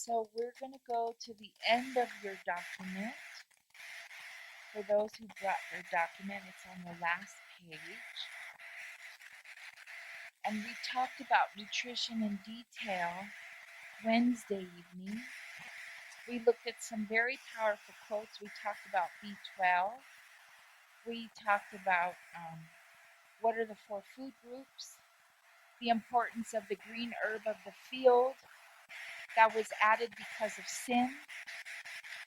So we're going to go to the end of your document. For those who brought their document, it's on the last page. And we talked about nutrition in detail Wednesday evening. We looked at some very powerful quotes. We talked about B12. We talked about what are the 4 food groups, the importance of the green herb of the field that was added because of sin.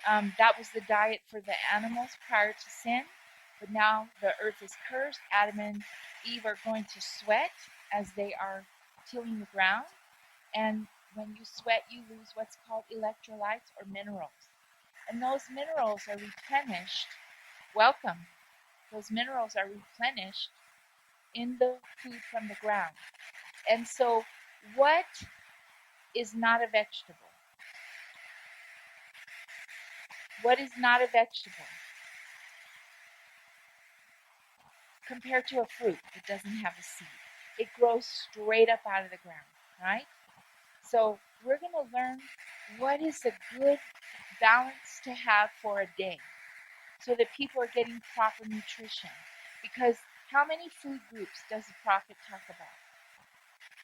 That was the diet for the animals prior to sin, but now the earth is cursed. Adam and Eve are going to sweat as they are tilling the ground, and when you sweat, you lose what's called electrolytes or minerals, and those minerals are replenished. Welcome. Those minerals are replenished in the food from the ground. And so, what is not a vegetable? What is not a vegetable compared to a fruit that doesn't have a seed? It grows straight up out of the ground, right? So we're going to learn what is a good balance to have for a day so that people are getting proper nutrition. Because how many food groups does the prophet talk about?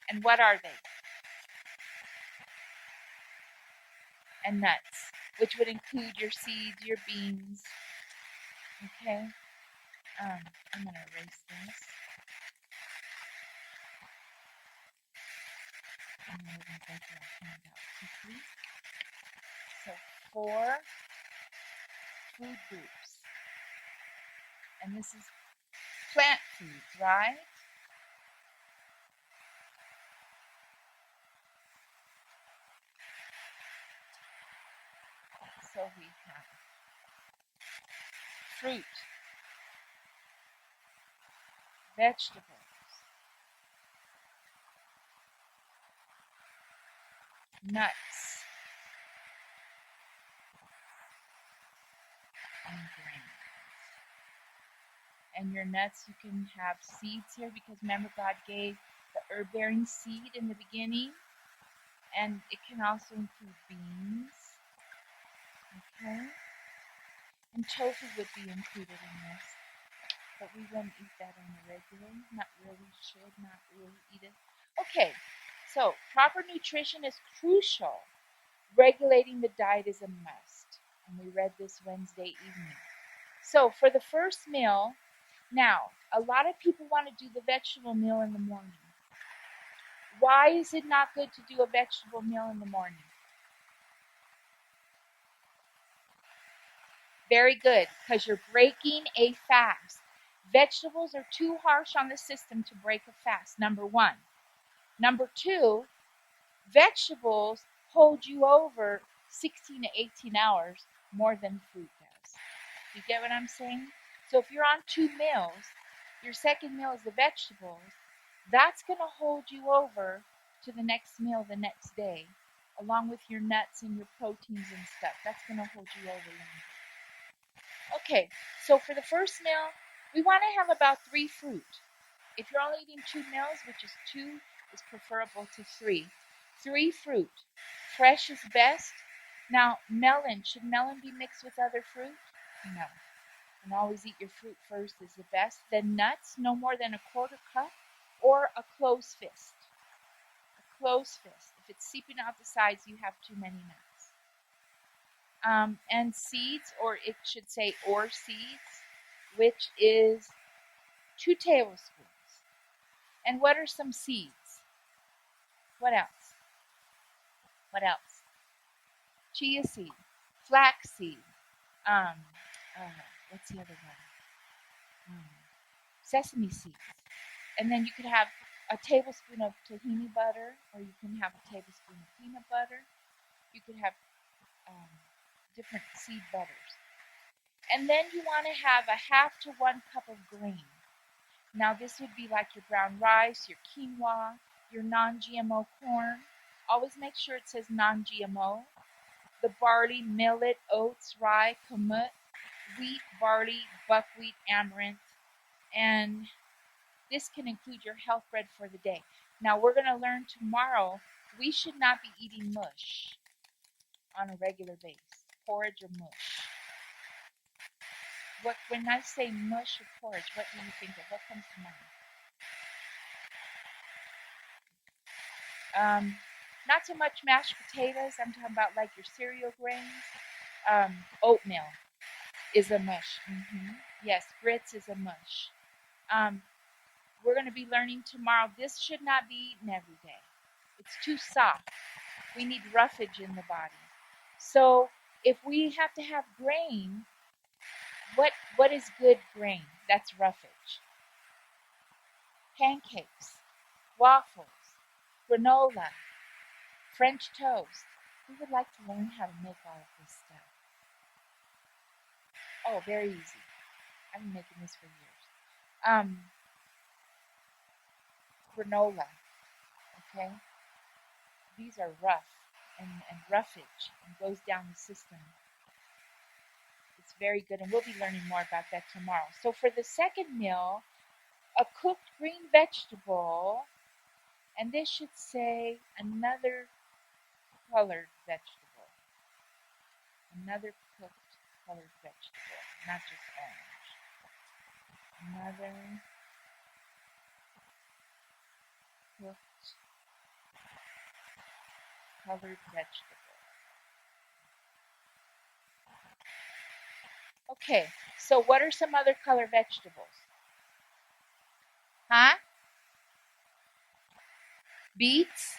And what are they? And nuts, which would include your seeds, your beans. Okay? I'm going to erase this. And we're going to go through our handout quickly. So 4 food groups. And this is plant foods, right? So we have fruit, vegetables, nuts, and grains. And your nuts, you can have seeds here because remember God gave the herb-bearing seed in the beginning. And it can also include beans. Okay? And tofu would be included in this. But we wouldn't eat that on the regular. Not really, should not really eat it. Okay, so proper nutrition is crucial. Regulating the diet is a must. And we read this Wednesday evening. So for the first meal, now, a lot of people want to do the vegetable meal in the morning. Why is it not good to do a vegetable meal in the morning? Very good, because you're breaking a fast. Vegetables are too harsh on the system to break a fast, number 1. Number 2, vegetables hold you over 16 to 18 hours more than fruit does. You get what I'm saying? So if you're on 2 meals, your second meal is the vegetables, that's going to hold you over to the next meal the next day, along with your nuts and your proteins and stuff. That's going to hold you over longer. Okay, so for the first meal, we want to have about 3 fruit. If you're only eating 2 meals, which is 2 is preferable to 3. 3 fruit. Fresh is best. Now, melon. Should melon be mixed with other fruit? No. And always eat your fruit first is the best. Then nuts, no more than a 1/4 cup or a closed fist. A closed fist. If it's seeping out the sides, you have too many nuts. And seeds, or it should say or seeds, which is 2 tablespoons. And what are some seeds? What else? What else? Chia seed, flax seed. What's the other one? Sesame seeds. And then you could have a tablespoon of tahini butter, or you can have a tablespoon of peanut butter. You could have different seed butters. And then you want to have a 1/2 to 1 cup of grain. Now this would be like your brown rice, your quinoa, your non-GMO corn. Always make sure it says non-GMO. The barley, millet, oats, rye, kamut, wheat, barley, buckwheat, amaranth, and this can include your health bread for the day. Now we're going to learn tomorrow we should not be eating mush. on a regular basis? Porridge or mush? When I say mush or porridge, what do you think of? What comes to mind? Not so much mashed potatoes. I'm talking about like your cereal grains. Oatmeal is a mush. Yes, grits is a mush. We're going to be learning tomorrow. This should not be eaten every day. It's too soft. We need roughage in the body. So if we have to have grain, what is good grain? That's roughage. Pancakes, waffles, granola, French toast. We would like to learn how to make all of this stuff. Oh, very easy. I've been making this for years. Granola, okay? These are rough and roughage and goes down the system. It's very good, and we'll be learning more about that tomorrow. So for the second meal, a cooked green vegetable, and this should say another colored vegetable. Another cooked colored vegetable, not just orange. Another cooked colored vegetable. Okay, so what are some other color vegetables? Huh? Beets?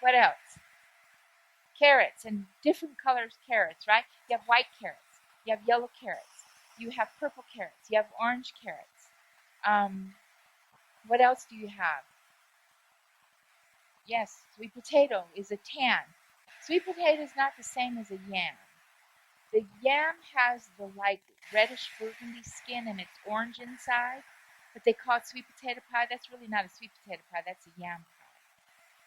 What else? Carrots, and different colors carrots, right? You have white carrots, you have yellow carrots, you have purple carrots, you have orange carrots. What else do you have? Yes, sweet potato is a tan. Sweet potato is not the same as a yam. The yam has the like reddish burgundy skin and it's orange inside, but they call it sweet potato pie. That's really not a sweet potato pie, that's a yam pie.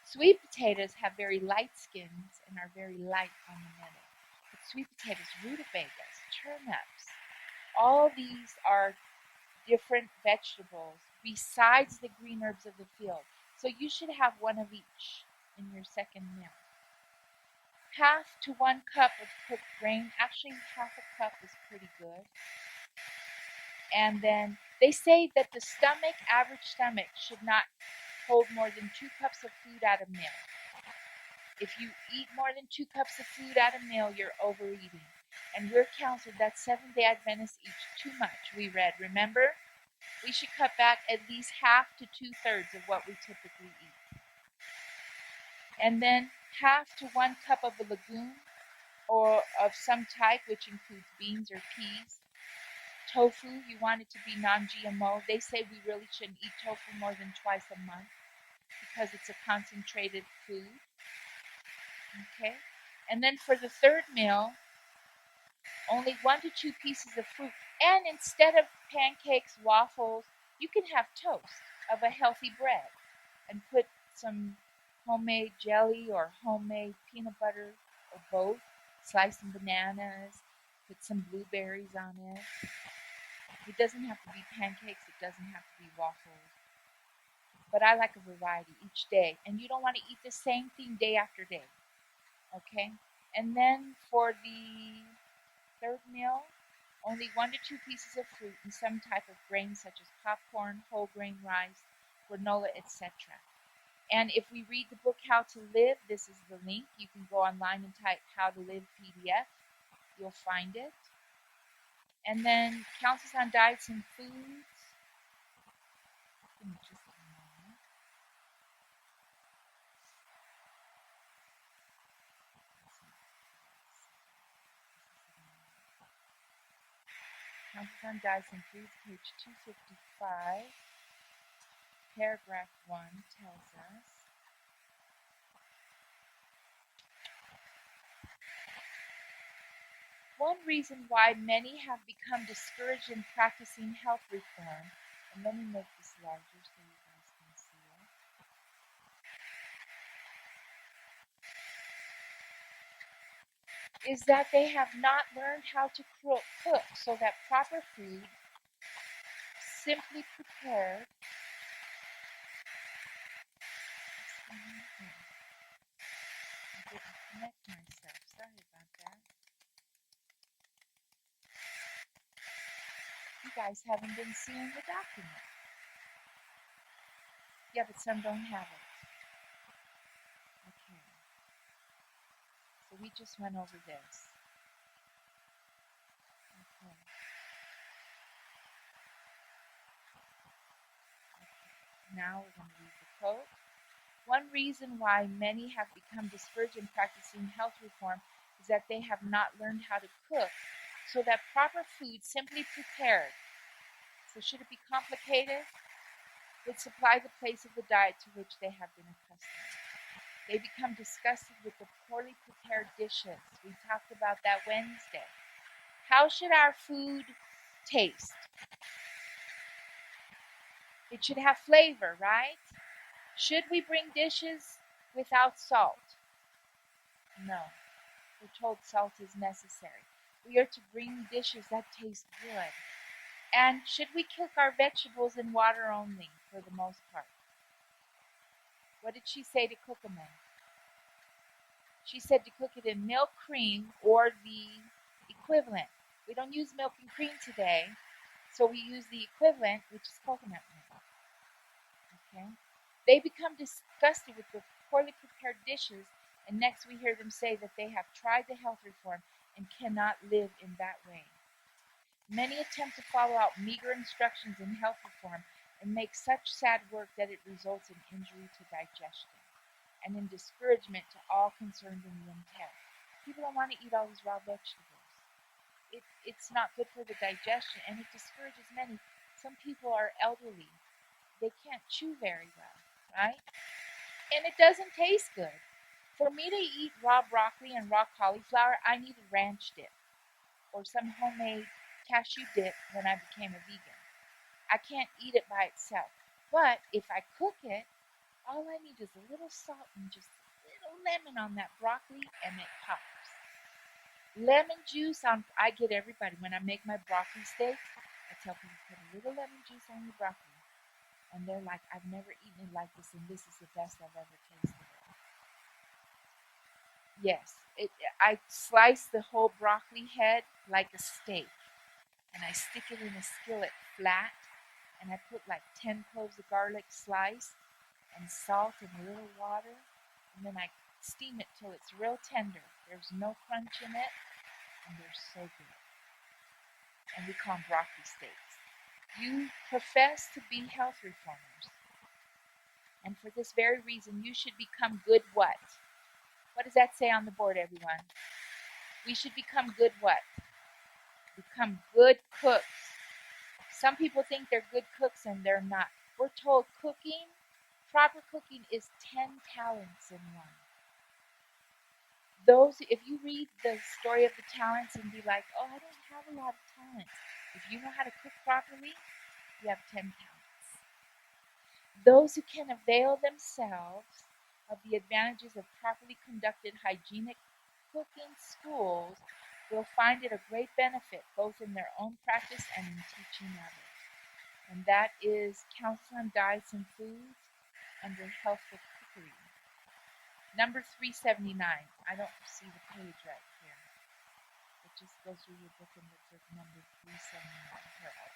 Sweet potatoes have very light skins and are very light on the middle. But sweet potatoes, rutabagas, turnips, all these are different vegetables besides the green herbs of the field. So you should have one of each in your second meal. Half to 1 cup of cooked grain. Actually, half a cup is pretty good. And then they say that the average stomach, should not hold more than 2 cups of food at a meal. If you eat more than 2 cups of food at a meal, you're overeating. And we're counseled that Seventh-day Adventists eat too much. We read, remember? We should cut back at least half to 2/3 of what we typically eat. And then half to 1 cup of a legume or of some type, which includes beans or peas. Tofu, you want it to be non-GMO. They say we really shouldn't eat tofu more than twice a month because it's a concentrated food. Okay? And then for the third meal, only 1 to 2 pieces of fruit. And instead of pancakes, waffles, you can have toast of a healthy bread and put some homemade jelly or homemade peanut butter or both. Slice some bananas, put some blueberries on it. It doesn't have to be pancakes, it doesn't have to be waffles. But I like a variety each day. And you don't want to eat the same thing day after day. Okay? And then for the third meal, only 1 to 2 pieces of fruit and some type of grain such as popcorn, whole grain rice, granola, etc. And if we read the book How to Live, this is the link. You can go online and type How to Live PDF. You'll find it. And then counsels on diets and foods. Give me just a moment. Counsels on diets and foods, page 255. Paragraph 1 tells us, one reason why many have become discouraged in practicing health reform, and let me make this larger so you guys can see it, is that they have not learned how to cook so that proper food, simply prepared, I didn't connect myself, sorry about guys haven't been seeing the document. Yeah, but some don't have it. Okay. So we just went over this. Okay. Now we're going to read the quote. One reason why many have become discouraged in practicing health reform is that they have not learned how to cook so that proper food simply prepared. So should it be complicated? Would supply the place of the diet to which they have been accustomed. They become disgusted with the poorly prepared dishes. We talked about that Wednesday. How should our food taste? It should have flavor, right? Should we bring dishes without salt? No. We're told salt is necessary. We are to bring dishes that taste good. And should we cook our vegetables in water only for the most part? What did she say to cook them in? She said to cook it in milk cream or the equivalent. We don't use milk and cream today, so we use the equivalent, which is coconut milk. Okay? They become disgusted with the poorly prepared dishes, and next we hear them say that they have tried the health reform and cannot live in that way. Many attempt to follow out meager instructions in health reform and make such sad work that it results in injury to digestion and in discouragement to all concerned in the intent. People don't want to eat all these raw vegetables. It's not good for the digestion, and it discourages many. Some people are elderly. They can't chew very well, right? And it doesn't taste good. For me to eat raw broccoli and raw cauliflower, I need a ranch dip or some homemade cashew dip when I became a vegan. I can't eat it by itself. But if I cook it, all I need is a little salt and just a little lemon on that broccoli, and it pops. Lemon juice on, I get everybody. When I make my broccoli steaks, I tell people put a little lemon juice on your broccoli. And they're like, I've never eaten it like this, and this is the best I've ever tasted. Yes, I slice the whole broccoli head like a steak, and I stick it in a skillet flat, and I put like 10 cloves of garlic sliced, and salt and a little water, and then I steam it till it's real tender. There's no crunch in it, and they're so good. And we call them broccoli steaks. You profess to be health reformers, and for this very reason, you should become good what? What does that say on the board, everyone? We should become good what? Become good cooks. Some people think they're good cooks and they're not. We're told cooking, proper cooking is 10 talents in one. If you read the story of the talents and be like, oh, I don't have a lot of talents. If you know how to cook properly, you have 10 talents. Those who can avail themselves of the advantages of properly conducted hygienic cooking schools will find it a great benefit both in their own practice and in teaching others. And that is Counsel on Diets and Foods under Healthful Cookery. Number 379. I don't see the page right here. But just go through your book and look for number 379. Here, I'll tell you.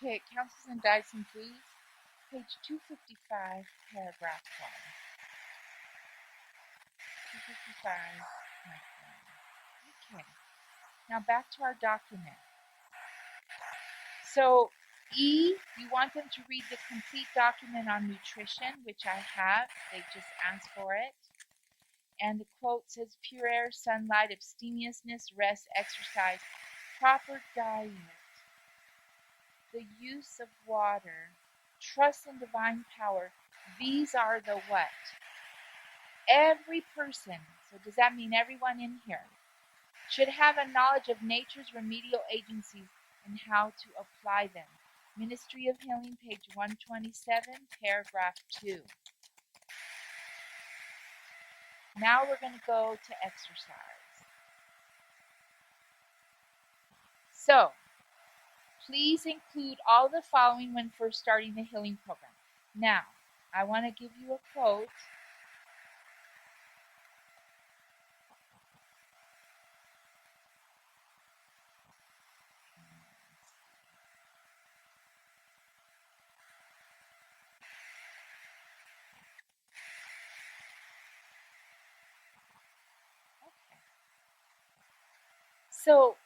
Okay, Counsels on Diets and Foods, page 255, paragraph 1. 255, point 1. Okay, now back to our document. So, E, you want them to read the complete document on nutrition, which I have. They just asked for it. And the quote says, pure air, sunlight, abstemiousness, rest, exercise, proper diet, the use of water, trust in divine power. These are the what? Every person, so does that mean everyone in here, should have a knowledge of nature's remedial agencies and how to apply them. Ministry of Healing, page 127, paragraph 2. Now we're going to go to exercise. So, please include all the following when first starting the healing program. Now, I want to give you a quote. Okay. So,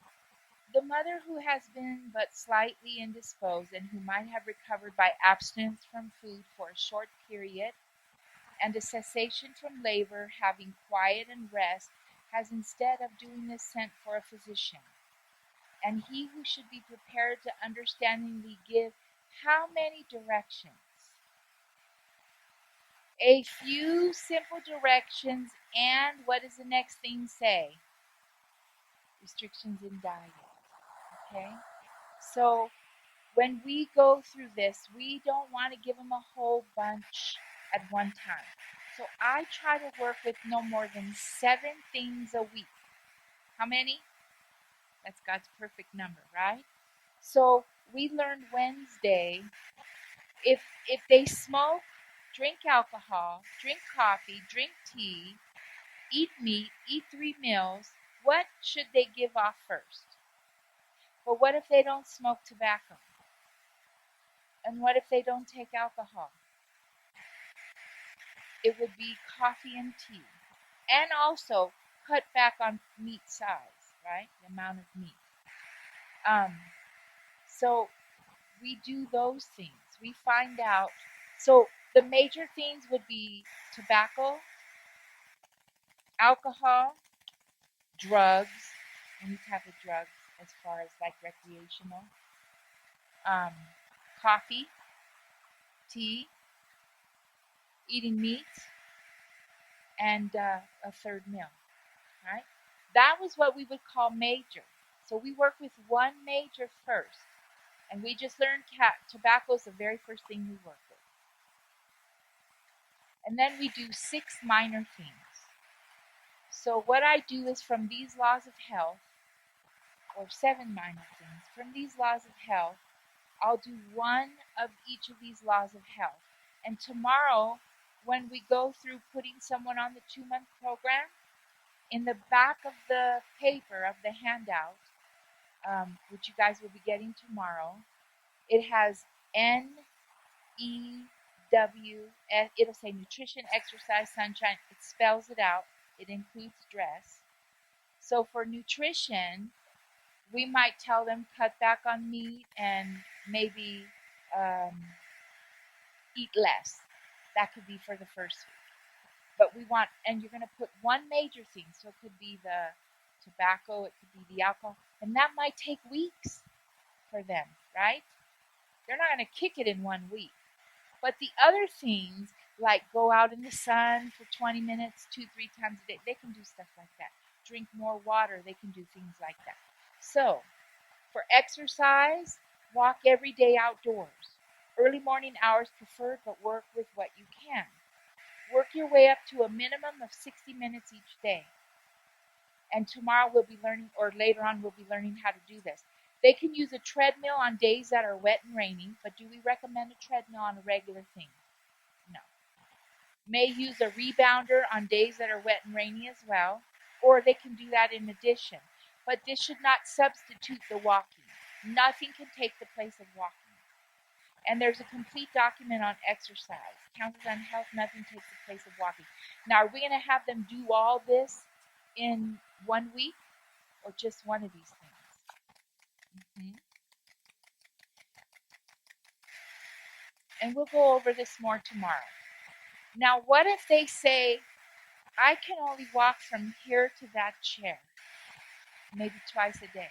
the mother who has been but slightly indisposed and who might have recovered by abstinence from food for a short period and a cessation from labor, having quiet and rest, has instead of doing this sent for a physician. And he who should be prepared to understandingly give how many directions? A few simple directions, and what does the next thing say? Restrictions in diet. Okay? So when we go through this, we don't want to give them a whole bunch at one time. So I try to work with no more than 7 things a week. How many? That's God's perfect number, right? So we learned Wednesday, if they smoke, drink alcohol, drink coffee, drink tea, eat meat, eat 3 meals, what should they give off first? But what if they don't smoke tobacco? And what if they don't take alcohol? It would be coffee and tea. And also cut back on meat size, right? The amount of meat. Um, so we do those things. We find out. So the major things would be tobacco, alcohol, drugs, any type of drugs as far as like recreational, um, coffee, tea, eating meat, and a third meal, right? That was what we would call major. So we work with one major first, and we just learned tobacco is the very first thing we work with. And then we do 6 minor things. So what I do is from these laws of health, or 7 minor things, from these laws of health, I'll do one of each of these laws of health. And tomorrow, when we go through putting someone on the 2-month program, in the back of the paper of the handout, which you guys will be getting tomorrow, it has NEW. It'll say nutrition, exercise, sunshine. It spells it out. It includes dress. So for nutrition, we might tell them cut back on meat and maybe um, eat less. That could be for the first week. But we want, and you're going to put one major thing. So it could be the tobacco, it could be the alcohol, and that might take weeks for them, right? They're not going to kick it in 1 week. But the other things, like go out in the sun for 20 minutes, 2-3 times a day, they can do stuff like that. Drink more water, they can do things like that. So, for exercise, walk every day outdoors. Early morning hours preferred, but work with what you can. Work your way up to a minimum of 60 minutes each day. And tomorrow we'll be learning, or later on we'll be learning how to do this. They can use a treadmill on days that are wet and rainy, but do we recommend a treadmill on a regular thing? No. May use a rebounder on days that are wet and rainy as well, or they can do that in addition. But this should not substitute the walking. Nothing can take the place of walking. And there's a complete document on exercise. Counselors on health, nothing takes the place of walking. Now, are we going to have them do all this in 1 week, or just one of these things? And we'll go over this more tomorrow. Now, what if they say, I can only walk from here to that chair, maybe twice a day?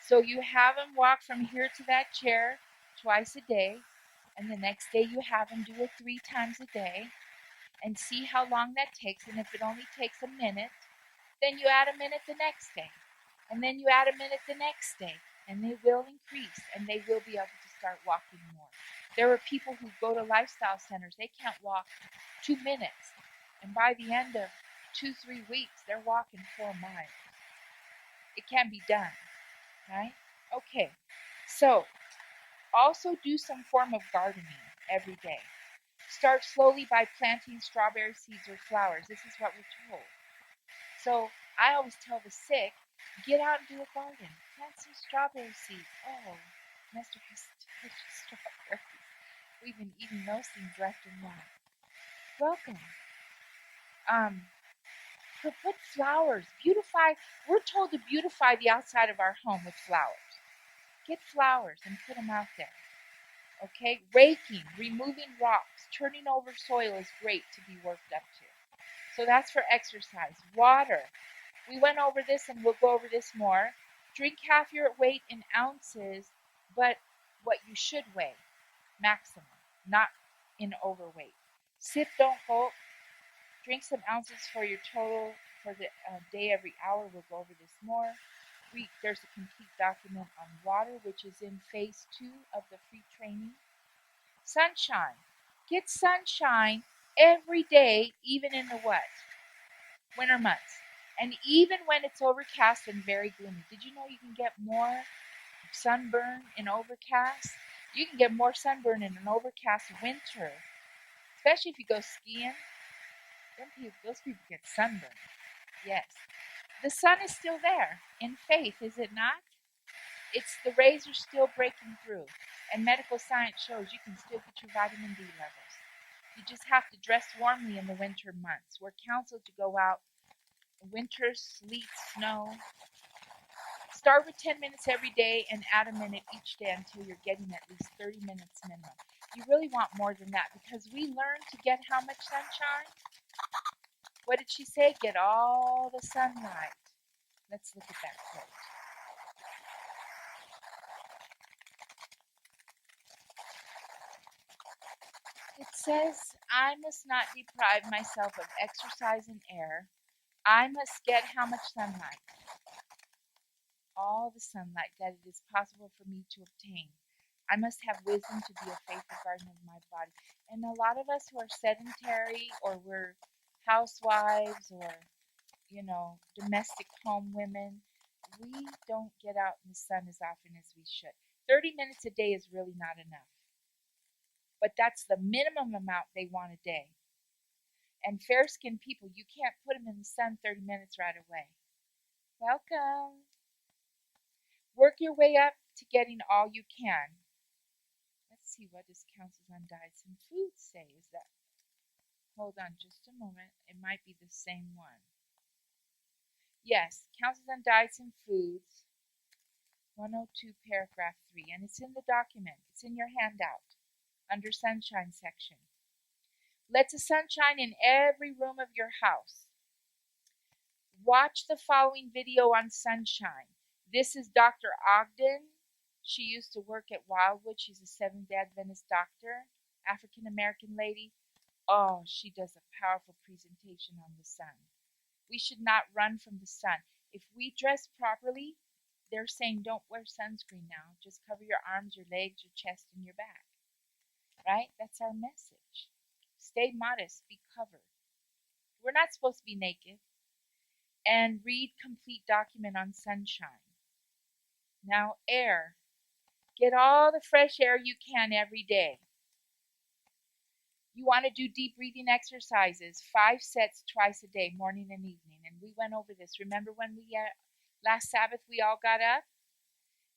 So you have them walk from here to that chair twice a day, and the next day you have them do it 3 times a day, and see how long that takes. And if it only takes a minute, then you add a minute the next day, and then you add a minute the next day, and they will increase, and they will be able to start walking more. There are people who go to lifestyle centers, they can't walk 2 minutes. And by the end of 2-3 weeks, they're walking 4 miles. It can be done, right? Okay, so also do some form of gardening every day. Start slowly by planting strawberry seeds or flowers. This is what we're told. So I always tell the sick, get out and do a garden. Plant some strawberry seeds. Oh, Nestor has delicious strawberries. We've been eating those things left and right. Welcome. Um, put flowers. Beautify. We're told to beautify the outside of our home with flowers. Get flowers and put them out there. Okay? Raking, removing rocks, turning over soil is great to be worked up to. So that's for exercise. Water. We went over this and we'll go over this more. Drink half your weight in ounces, but what you should weigh, maximum, not in overweight. Sip, don't gulp. Drink some ounces for your total for the day every hour. We'll go over this more. There's a complete document on water, which is in phase 2 of the free training. Sunshine. Get sunshine every day, even in the what? Winter months. And even when it's overcast and very gloomy. Did you know you can get more sunburn in overcast? You can get more sunburn in an overcast winter, especially if you go skiing. Those people get sunburn. Yes. The sun is still there in faith, is it not? The rays are still breaking through. And medical science shows you can still get your vitamin D levels. You just have to dress warmly in the winter months. We're counseled to go out winter, sleet, snow. Start with 10 minutes every day and add a minute each day until you're getting at least 30 minutes minimum. You really want more than that because we learn to get how much sunshine? What did she say? Get all the sunlight. Let's look at that quote. It says, I must not deprive myself of exercise and air. I must get how much sunlight? All the sunlight that it is possible for me to obtain. I must have wisdom to be a faithful guardian of my body. And a lot of us who are sedentary or we're housewives or, domestic home women, we don't get out in the sun as often as we should. 30 minutes a day is really not enough. But that's the minimum amount they want a day. And fair-skinned people, you can't put them in the sun 30 minutes right away. Welcome. Work your way up to getting all you can. Let's see, what does Counsels on Diets and Foods say? Is that? Hold on just a moment. It might be the same one. Yes, Counsels on Diets and Foods, 102, paragraph 3. And it's in the document. It's in your handout under Sunshine section. Let the sunshine in every room of your house. Watch the following video on sunshine. This is Dr. Ogden. She used to work at Wildwood. She's a Seventh-day Adventist doctor, African American lady. Oh, she does a powerful presentation on the sun. We should not run from the sun. If we dress properly, they're saying don't wear sunscreen now. Just cover your arms, your legs, your chest, and your back. Right? That's our message. Stay modest. Be covered. We're not supposed to be naked. And read complete document on sunshine. Now, air. Get all the fresh air you can every day. You want to do deep breathing exercises, 5 sets twice a day, morning and evening. And we went over this. Remember when last Sabbath we all got up?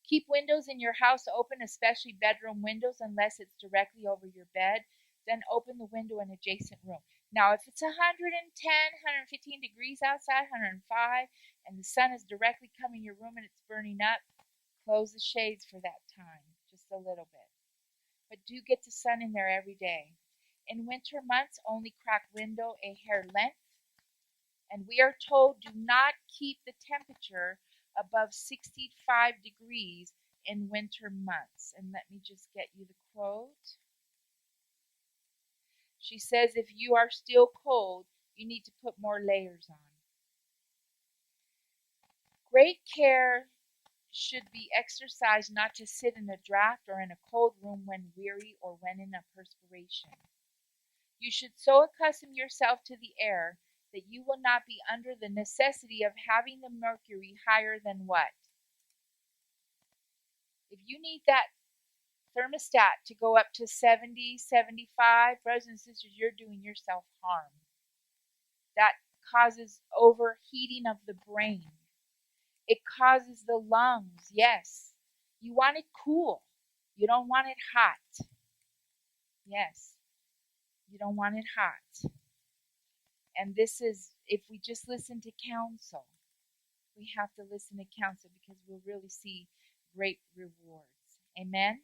Keep windows in your house open, especially bedroom windows, unless it's directly over your bed. Then open the window in adjacent room. Now, if it's 110, 115 degrees outside, 105, and the sun is directly coming in your room and it's burning up, close the shades for that time, just a little bit. But do get the sun in there every day. In winter months, only crack window a hair length. And we are told do not keep the temperature above 65 degrees in winter months. And let me just get you the quote. She says if you are still cold, you need to put more layers on. Great care should be exercised not to sit in a draft or in a cold room when weary or when in a perspiration. You should so accustom yourself to the air that you will not be under the necessity of having the mercury higher than what? If you need that thermostat to go up to 70, 75, brothers and sisters, you're doing yourself harm. That causes overheating of the brain. It causes the lungs. Yes. You want it cool. You don't want it hot. Yes. You don't want it hot. And this is, if we just listen to counsel, we have to listen to counsel because we'll really see great rewards. Amen.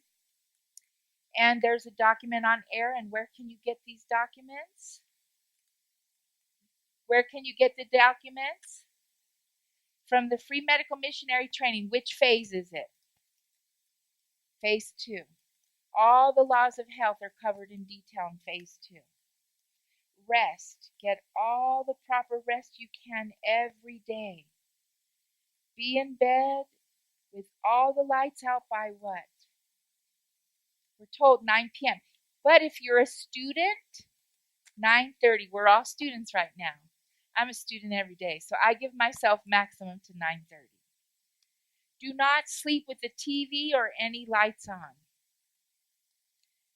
And there's a document on air. And where can you get these documents? Where can you get the documents? From the free medical missionary training. Which phase is it? Phase 2. All the laws of health are covered in detail in phase 2. Rest. Get all the proper rest you can every day. Be in bed with all the lights out by what? We're told 9 p.m. But if you're a student, 9:30. We're all students right now. I'm a student every day, so I give myself maximum to 9:30. Do not sleep with the TV or any lights on.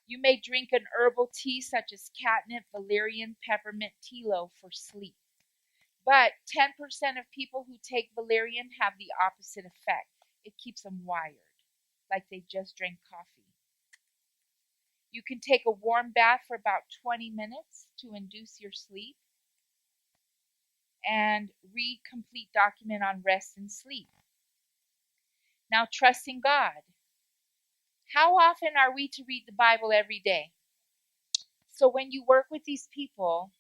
You may drink an herbal tea such as catnip, valerian, peppermint, tilo for sleep. But 10% of people who take valerian have the opposite effect. It keeps them wired, like they just drank coffee. You can take a warm bath for about 20 minutes to induce your sleep. And read complete document on rest and sleep. Now, trusting God. How often are we to read the Bible every day? So when you work with these people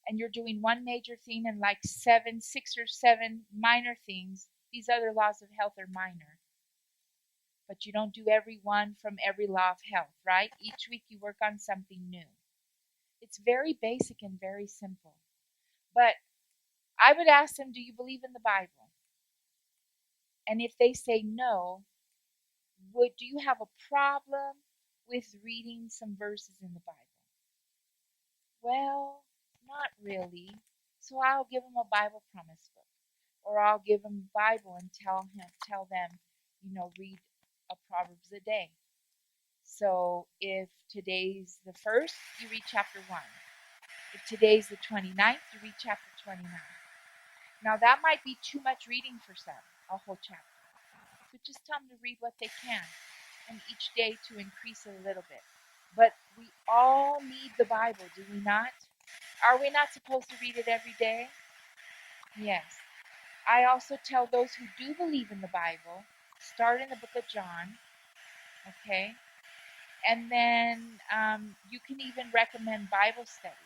and you're doing one major thing and like 6 or 7 minor things, these other laws of health are minor. But you don't do every one from every law of health, right? Each week you work on something new. It's very basic and very simple. But I would ask them, do you believe in the Bible? And if they say no, do you have a problem with reading some verses in the Bible? Well, not really. So I'll give them a Bible promise book, or I'll give them a Bible and tell them, read a Proverbs a day. So if today's the 1st, you read chapter 1. If today's the 29th, you read chapter 29. Now that might be too much reading for some, a whole chapter. So just tell them to read what they can, and each day to increase it a little bit. But we all need the Bible, do we not? Are we not supposed to read it every day? Yes. I also tell those who do believe in the Bible, start in the book of John, okay? And then you can even recommend Bible studies.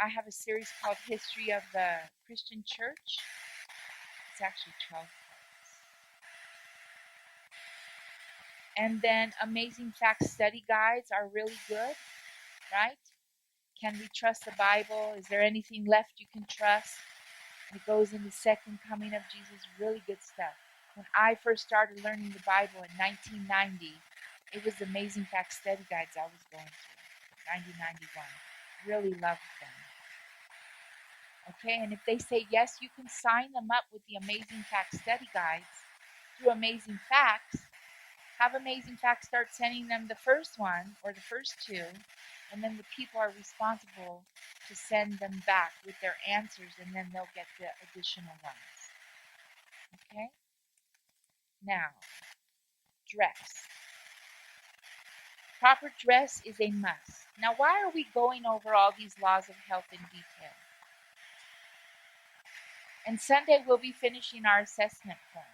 I have a series called History of the Christian Church. It's actually 12 parts. And then Amazing Facts study guides are really good, right? Can we trust the Bible? Is there anything left you can trust? It goes into second coming of Jesus, really good stuff. When I first started learning the Bible in 1990, it was Amazing Facts study guides I was going through, 1991. Really loved them. Okay, and if they say yes, you can sign them up with the Amazing Facts study guides through Amazing Facts. Have Amazing Facts start sending them the first one or the first 2, and then the people are responsible to send them back with their answers, and then they'll get the additional ones. Okay? Now, dress. Proper dress is a must. Now, why are we going over all these laws of health in detail? And Sunday we'll be finishing our assessment form.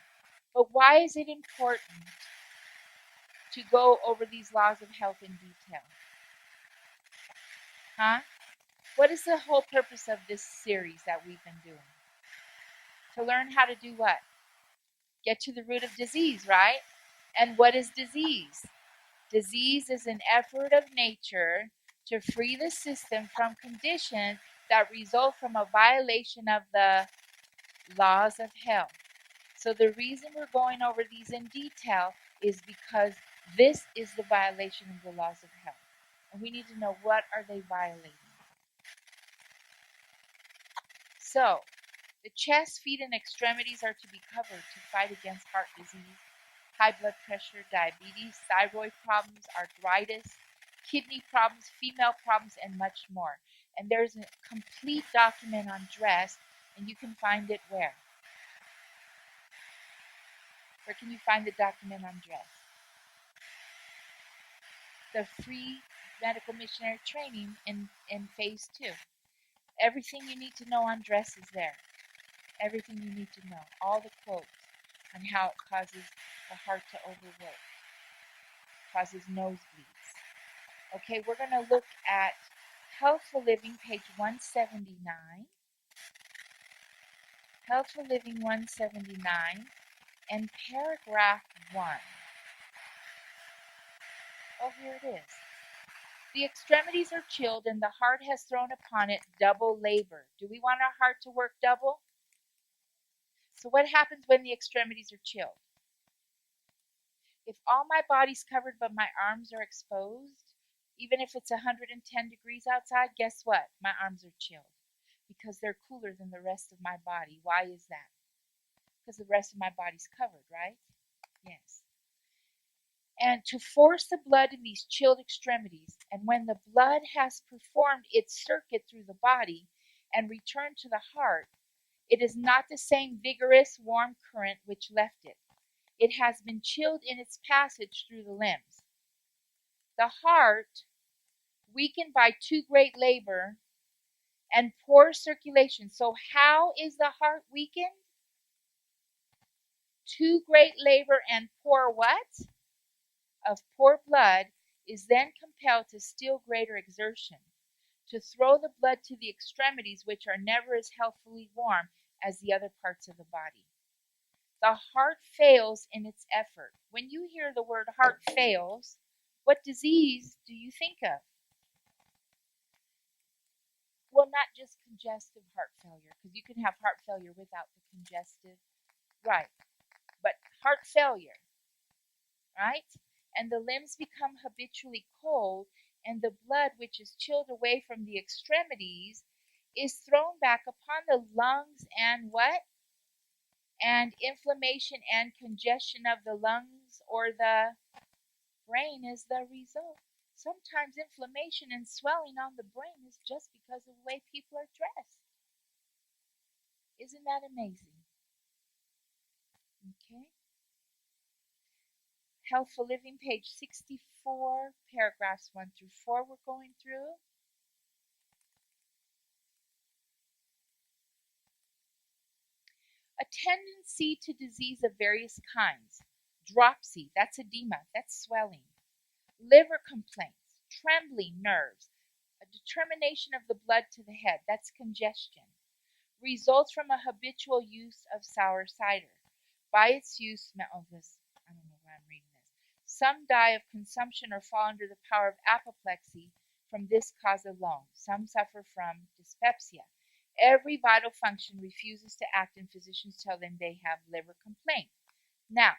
But why is it important to go over these laws of health in detail? Huh? What is the whole purpose of this series that we've been doing? To learn how to do what? Get to the root of disease, right? And what is disease? Disease is an effort of nature to free the system from conditions that result from a violation of the laws of health. So the reason we're going over these in detail is because this is the violation of the laws of health. And we need to know, what are they violating? So, the chest, feet, and extremities are to be covered to fight against heart disease, high blood pressure, diabetes, thyroid problems, arthritis, kidney problems, female problems, and much more. And there's a complete document on dress, and you can find it where? Where can you find the document on dress? The free medical missionary training in phase 2. Everything you need to know on dress is there. Everything you need to know. All the quotes on how it causes the heart to overwork, causes nosebleeds. Okay, we're going to look at Healthful Living, page 179. Healthful Living 179 and paragraph 1. Oh, here it is. The extremities are chilled and the heart has thrown upon it double labor. Do we want our heart to work double? So what happens when the extremities are chilled? If all my body's covered but my arms are exposed, even if it's 110 degrees outside, guess what? My arms are chilled because they're cooler than the rest of my body. Why is that? Because the rest of my body's covered, right? Yes. And to force the blood in these chilled extremities, and when the blood has performed its circuit through the body and returned to the heart, it is not the same vigorous, warm current which left it. It has been chilled in its passage through the limbs. The heart, weakened by too great labor and poor circulation. So how is the heart weakened? Too great labor and poor what? Of poor blood is then compelled to still greater exertion, to throw the blood to the extremities, which are never as healthfully warm as the other parts of the body. The heart fails in its effort. When you hear the word heart fails, what disease do you think of? Well, not just congestive heart failure, because you can have heart failure without the congestive, right? But heart failure, right? And the limbs become habitually cold, and the blood, which is chilled away from the extremities, is thrown back upon the lungs, and what? And inflammation and congestion of the lungs or the brain is the result. Sometimes inflammation and swelling on the brain is just because of the way people are dressed. Isn't that amazing? Okay. Healthful Living, page 64, paragraphs 1 through 4, we're going through. A tendency to disease of various kinds. Dropsy, that's edema, that's swelling. Liver complaints, trembling nerves, a determination of the blood to the head, that's congestion. Results from a habitual use of sour cider. By its use, I don't know why I'm reading this. Some die of consumption or fall under the power of apoplexy from this cause alone. Some suffer from dyspepsia. Every vital function refuses to act, and physicians tell them they have liver complaint. Now,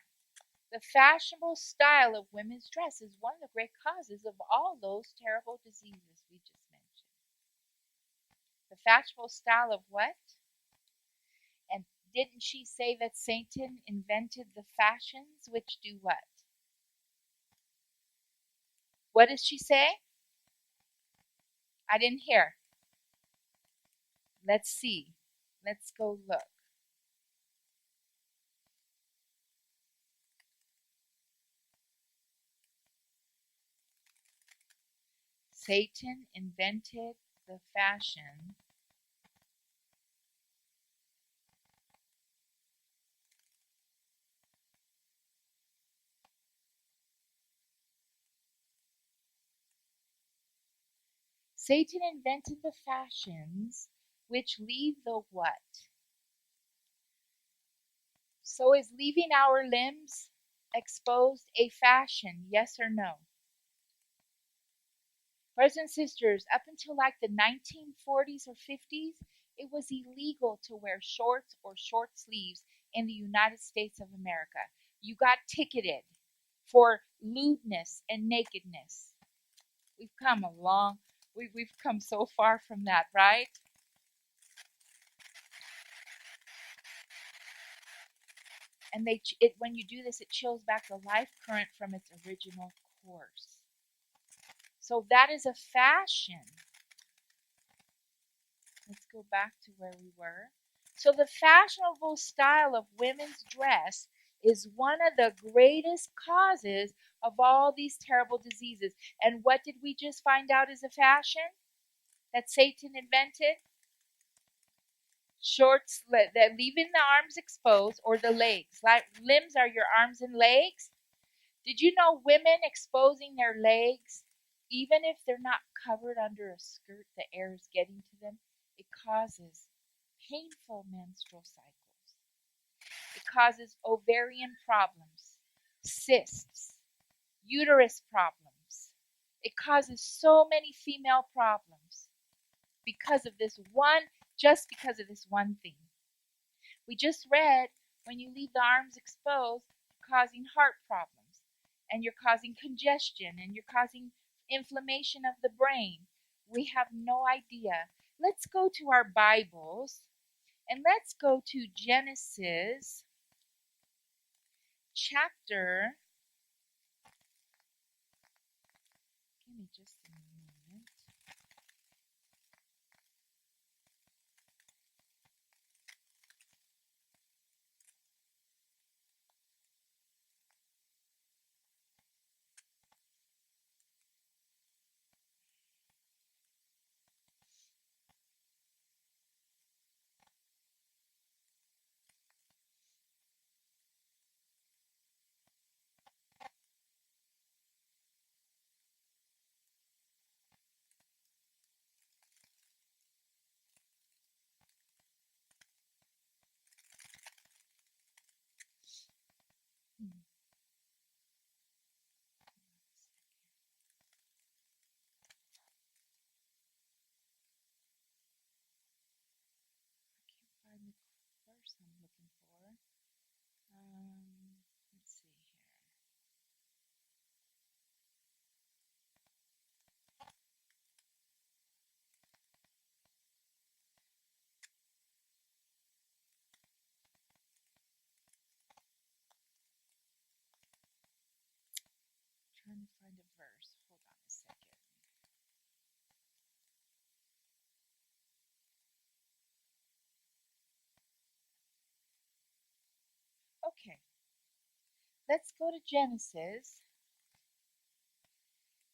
the fashionable style of women's dress is one of the great causes of all those terrible diseases we just mentioned. The fashionable style of what? And didn't she say that Satan invented the fashions which do what? What does she say? I didn't hear. Let's see. Let's go look. Satan invented the fashion Satan invented the fashions which leave the what? So is leaving our limbs exposed a fashion? Yes or no? Brothers and sisters, up until like the 1940s or 50s, it was illegal to wear shorts or short sleeves in the United States of America. You got ticketed for lewdness and nakedness. We've come so far from that, right? And when you do this, it chills back the life current from its original course. So that is a fashion. Let's go back to where we were. So the fashionable style of women's dress is one of the greatest causes of all these terrible diseases. And what did we just find out is a fashion that Satan invented? Shorts that leaving the arms exposed, or the legs. Like limbs are your arms and legs. Did you know women exposing their legs, even if they're not covered under a skirt, the air is getting to them? It causes painful menstrual cycles. It causes ovarian problems, cysts, uterus problems. It causes so many female problems because of this one, just because of this one thing. We just read when you leave the arms exposed, you're causing heart problems, and you're causing congestion, and you're causing inflammation of the brain. We have no idea. Let's go to our Bibles and let's go to Genesis chapter. Give me just a moment. Hmm. I can't find the verse I'm looking for. Let's see here. Trying to find a verse. Hold on a second. Okay, let's go to Genesis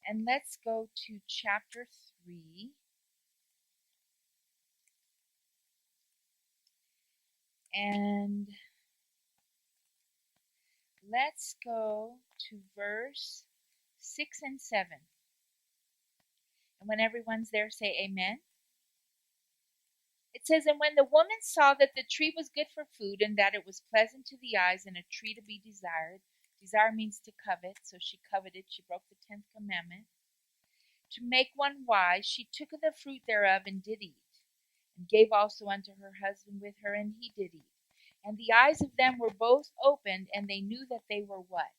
and let's go to chapter 3. And let's go to verse 6 and 7. And when everyone's there, say amen. It says, "And when the woman saw that the tree was good for food, and that it was pleasant to the eyes, and a tree to be desired," desire means to covet, so she coveted, she broke the 10th commandment, "to make one wise, she took of the fruit thereof and did eat, and gave also unto her husband with her, and he did eat. And the eyes of them were both opened, and they knew that they were" what?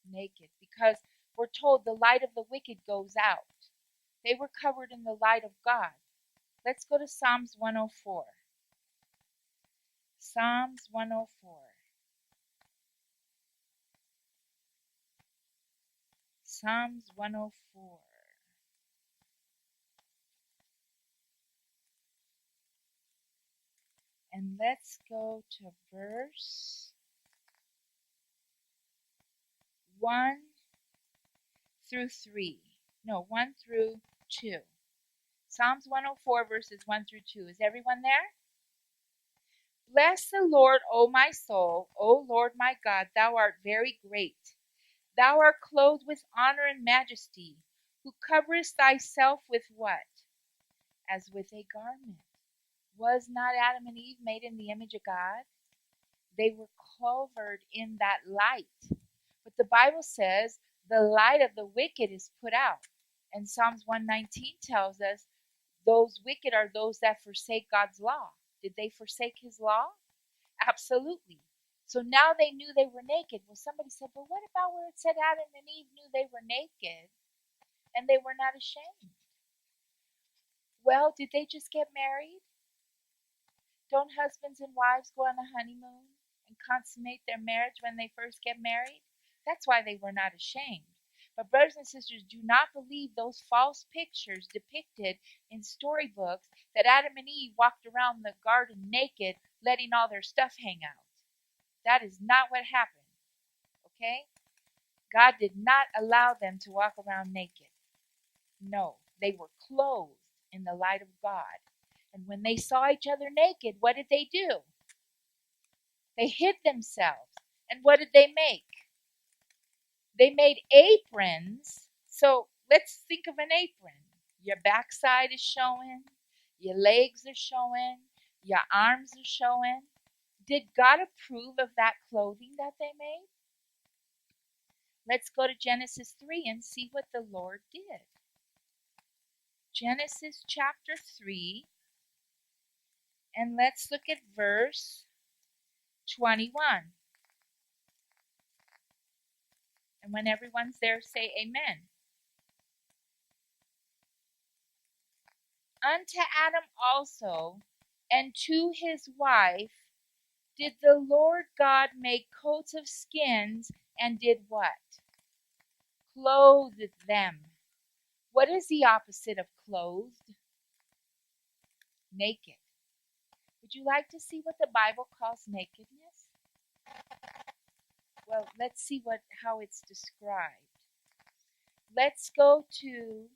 Naked. Because we're told the light of the wicked goes out. They were covered in the light of God. Let's go to Psalms 104. Psalms 104. Psalms 104. And let's go to verse 1 through 3. No, 1 through 2. Psalms 104, verses 1 through 2. Is everyone there? "Bless the Lord, O my soul. O Lord my God, thou art very great. Thou art clothed with honor and majesty, who coverest thyself with what? As with a garment. Was not Adam and Eve made in the image of God? They were covered in that light. But the Bible says the light of the wicked is put out. And Psalms 119 tells us those wicked are those that forsake God's law. Did they forsake his law? Absolutely. So now they knew they were naked. Well, somebody said, but what about where it said Adam and Eve knew they were naked and they were not ashamed? Well, did they just get married? Don't husbands and wives go on a honeymoon? and consummate their marriage when they first get married? That's why they were not ashamed. But brothers and sisters, do not believe those false pictures depicted in storybooks that Adam and Eve walked around the garden naked, letting all their stuff hang out. That is not what happened. Okay? God did not allow them to walk around naked. No, they were clothed in the light of God. And when they saw each other naked, what did they do? They hid themselves. And what did they make? They made aprons. So let's think of an apron. Your backside is showing, your legs are showing, your arms are showing. Did God approve of that clothing that they made? Let's go to Genesis 3 and see what the Lord did. Genesis chapter 3, and let's look at verse 21. And when everyone's there, say amen. Unto Adam also, and to his wife, did the Lord God make coats of skins, and did what? Clothed them. What is the opposite of clothed? Naked. Would you like to see what the Bible calls nakedness? Well, let's see how it's described. Let's go to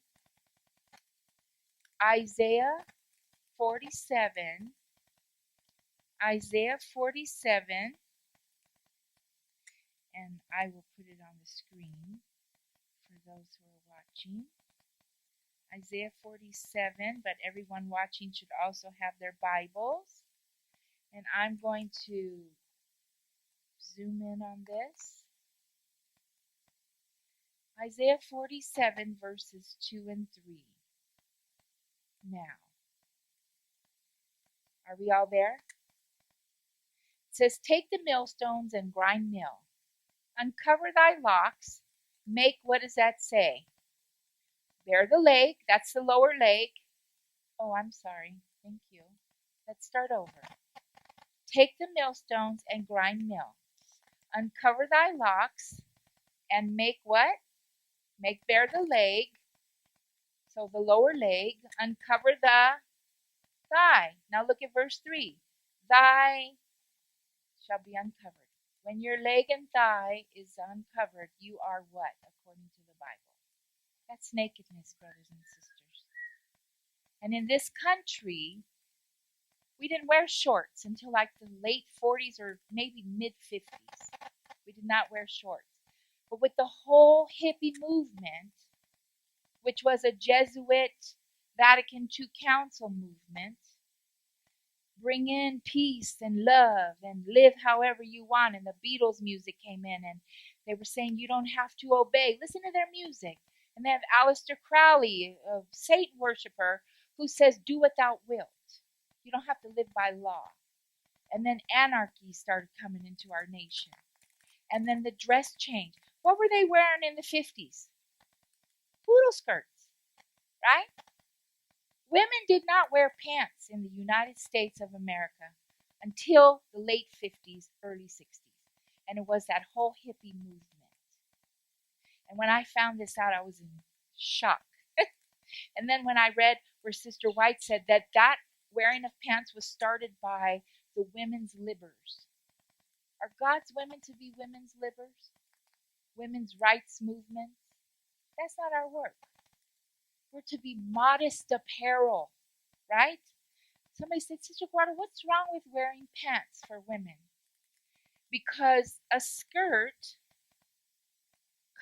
Isaiah 47. Isaiah 47, and I will put it on the screen for those who are watching. Isaiah 47, but everyone watching should also have their Bibles. And I'm going to zoom in on this. Isaiah 47, verses 2 and 3. Now, are we all there? It says, take the millstones and grind mill. Uncover thy locks. Make, what does that say? Bare the leg. That's the lower leg. Oh, I'm sorry. Thank you. Let's start over. Take the millstones and grind mill. Uncover thy locks and make what? Make bare the leg. So the lower leg. Uncover the thigh. Now look at verse 3. Thigh shall be uncovered. When your leg and thigh is uncovered, you are what, according to the Bible? That's nakedness, brothers and sisters. And in this country, we didn't wear shorts until like the late 40s or maybe mid 50s. We did not wear shorts. But with the whole hippie movement, which was a Jesuit Vatican II Council movement, bring in peace and love and live however you want. And the Beatles music came in and they were saying you don't have to obey. Listen to their music. And they have Aleister Crowley, a Satan worshiper, who says do what thou wilt. You don't have to live by law. And then anarchy started coming into our nation. And then the dress changed. What were they wearing in the 50s? Poodle skirts, right? Women did not wear pants in the United States of America until the late 50s, early 60s. And it was that whole hippie movement. And when I found this out, I was in shock. And then when I read where Sister White said that wearing of pants was started by the women's libbers. Are God's women to be women's libbers? Women's rights movements? That's not our work. We're to be modest apparel, right? Somebody said, Sister Guarda, what's wrong with wearing pants for women? Because a skirt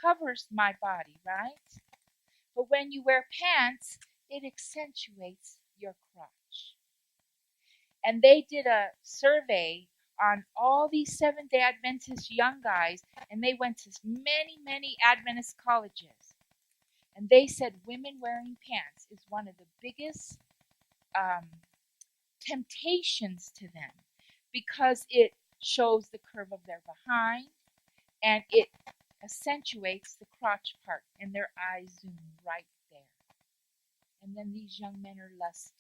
covers my body, right? But when you wear pants, it accentuates your crotch. And they did a survey on all these Seventh-day Adventist young guys, and they went to many, many Adventist colleges. And they said women wearing pants is one of the biggest temptations to them because it shows the curve of their behind and it accentuates the crotch part, and their eyes zoom right there. And then these young men are lusting.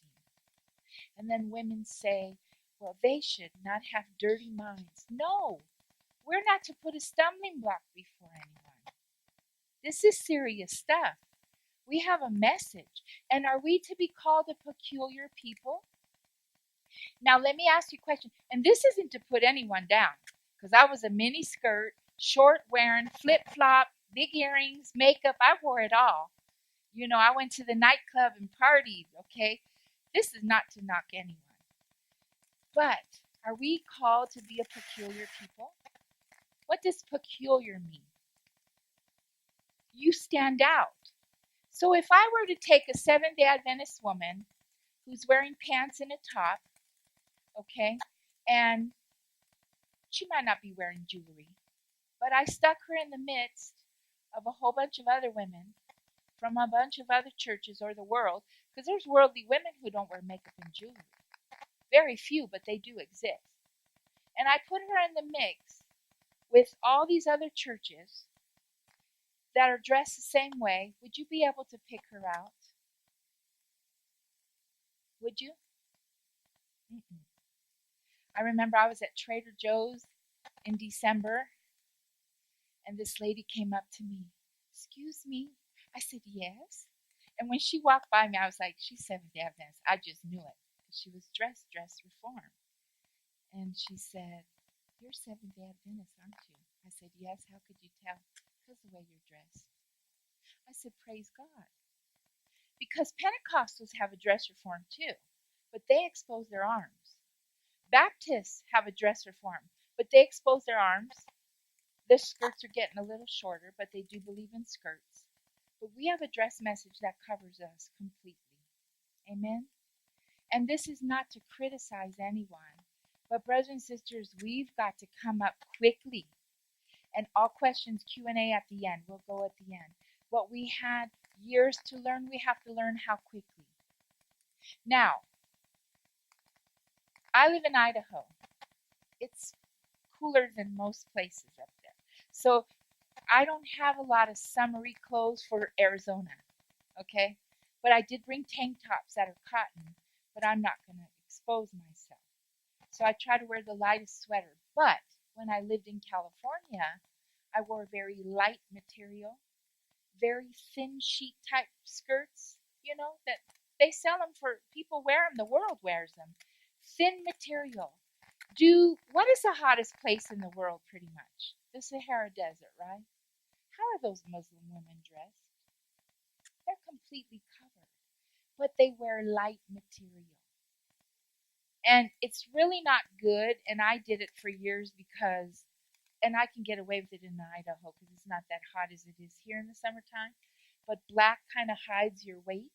And then women say, Well, they should not have dirty minds. No, we're not to put a stumbling block before anyone. This is serious stuff. We have a message. And are we to be called a peculiar people? Now, let me ask you a question. And this isn't to put anyone down, because I was a mini skirt, short wearing, flip flop, big earrings, makeup. I wore it all. You know, I went to the nightclub and partied, okay? This is not to knock anyone. But are we called to be a peculiar people? What does peculiar mean? You stand out. So if I were to take a Seventh-day Adventist woman who's wearing pants and a top, okay, and she might not be wearing jewelry, but I stuck her in the midst of a whole bunch of other women from a bunch of other churches or the world, because there's worldly women who don't wear makeup and jewelry. Very few, but they do exist. And I put her in the mix with all these other churches that are dressed the same way. Would you be able to pick her out? Would you? Mm-mm. I remember I was at Trader Joe's in December, and this lady came up to me. Excuse me. I said, yes. And when she walked by me, I was like, she's Seventh-day Adventist. I just knew it. She was dressed reform. And she said, you're Seventh-day Adventist, aren't you? I said, yes. How could you tell? Because the way you're dressed. I said, praise God. Because Pentecostals have a dress reform too, but they expose their arms. Baptists have a dress reform, but they expose their arms. The skirts are getting a little shorter, but they do believe in skirts. But we have a dress message that covers us completely. Amen? And this is not to criticize anyone, but brothers and sisters, we've got to come up quickly. And all questions Q&A at the end. We'll go at the end. What we had years to learn, we have to learn how quickly. Now, I live in Idaho. It's cooler than most places up there. So I don't have a lot of summery clothes for Arizona, okay? But I did bring tank tops that are cotton, but I'm not going to expose myself. So I try to wear the lightest sweater. But when I lived in California, I wore very light material, very thin sheet type skirts, you know, that they sell them for people wear them, the world wears them. Thin material. What is the hottest place in the world pretty much? The Sahara Desert, right? How are those Muslim women dressed? They're completely covered, but they wear light material. And it's really not good, and I did it for years because, and I can get away with it in Idaho because it's not that hot as it is here in the summertime, but black kind of hides your weight.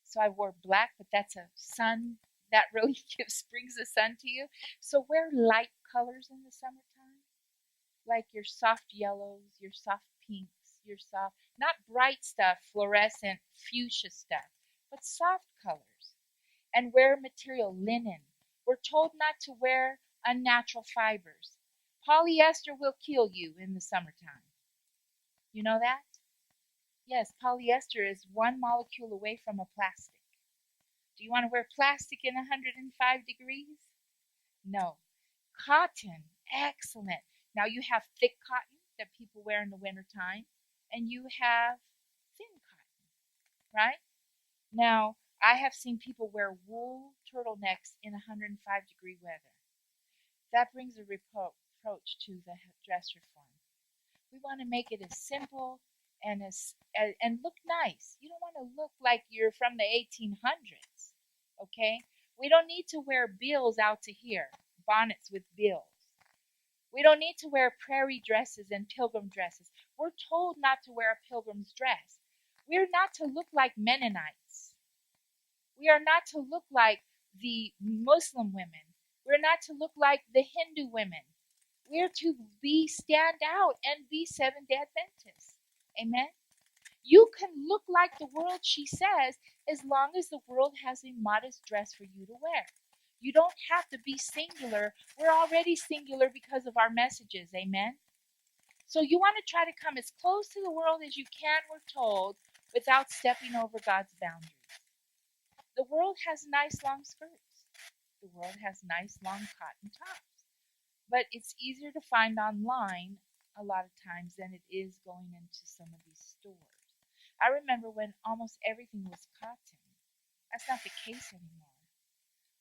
So I wore black, but that's a sun that really brings the sun to you. So wear light colors in the summertime, like your soft yellows, your soft pinks, your soft, not bright stuff, fluorescent, fuchsia stuff, but soft colors. And wear material linen. We're told not to wear unnatural fibers. Polyester will kill you in the summertime. You know that? Yes, polyester is one molecule away from a plastic. Do you want to wear plastic in 105 degrees? No. Cotton, excellent. Now you have thick cotton that people wear in the wintertime, and you have thin cotton, right? Now, I have seen people wear wool turtlenecks in 105-degree weather. That brings a reproach to the dress reform. We want to make it as simple and look nice. You don't want to look like you're from the 1800s, okay? We don't need to wear bills out to here, bonnets with bills. We don't need to wear prairie dresses and pilgrim dresses. We're told not to wear a pilgrim's dress. We're not to look like Mennonites. We are not to look like the Muslim women. We're not to look like the Hindu women. We're to stand out and be Seventh-day Adventists. Amen? You can look like the world, she says, as long as the world has a modest dress for you to wear. You don't have to be singular. We're already singular because of our messages. Amen? So you want to try to come as close to the world as you can, we're told, without stepping over God's boundaries. The world has nice long skirts. The world has nice long cotton tops. But it's easier to find online a lot of times than it is going into some of these stores. I remember when almost everything was cotton. That's not the case anymore.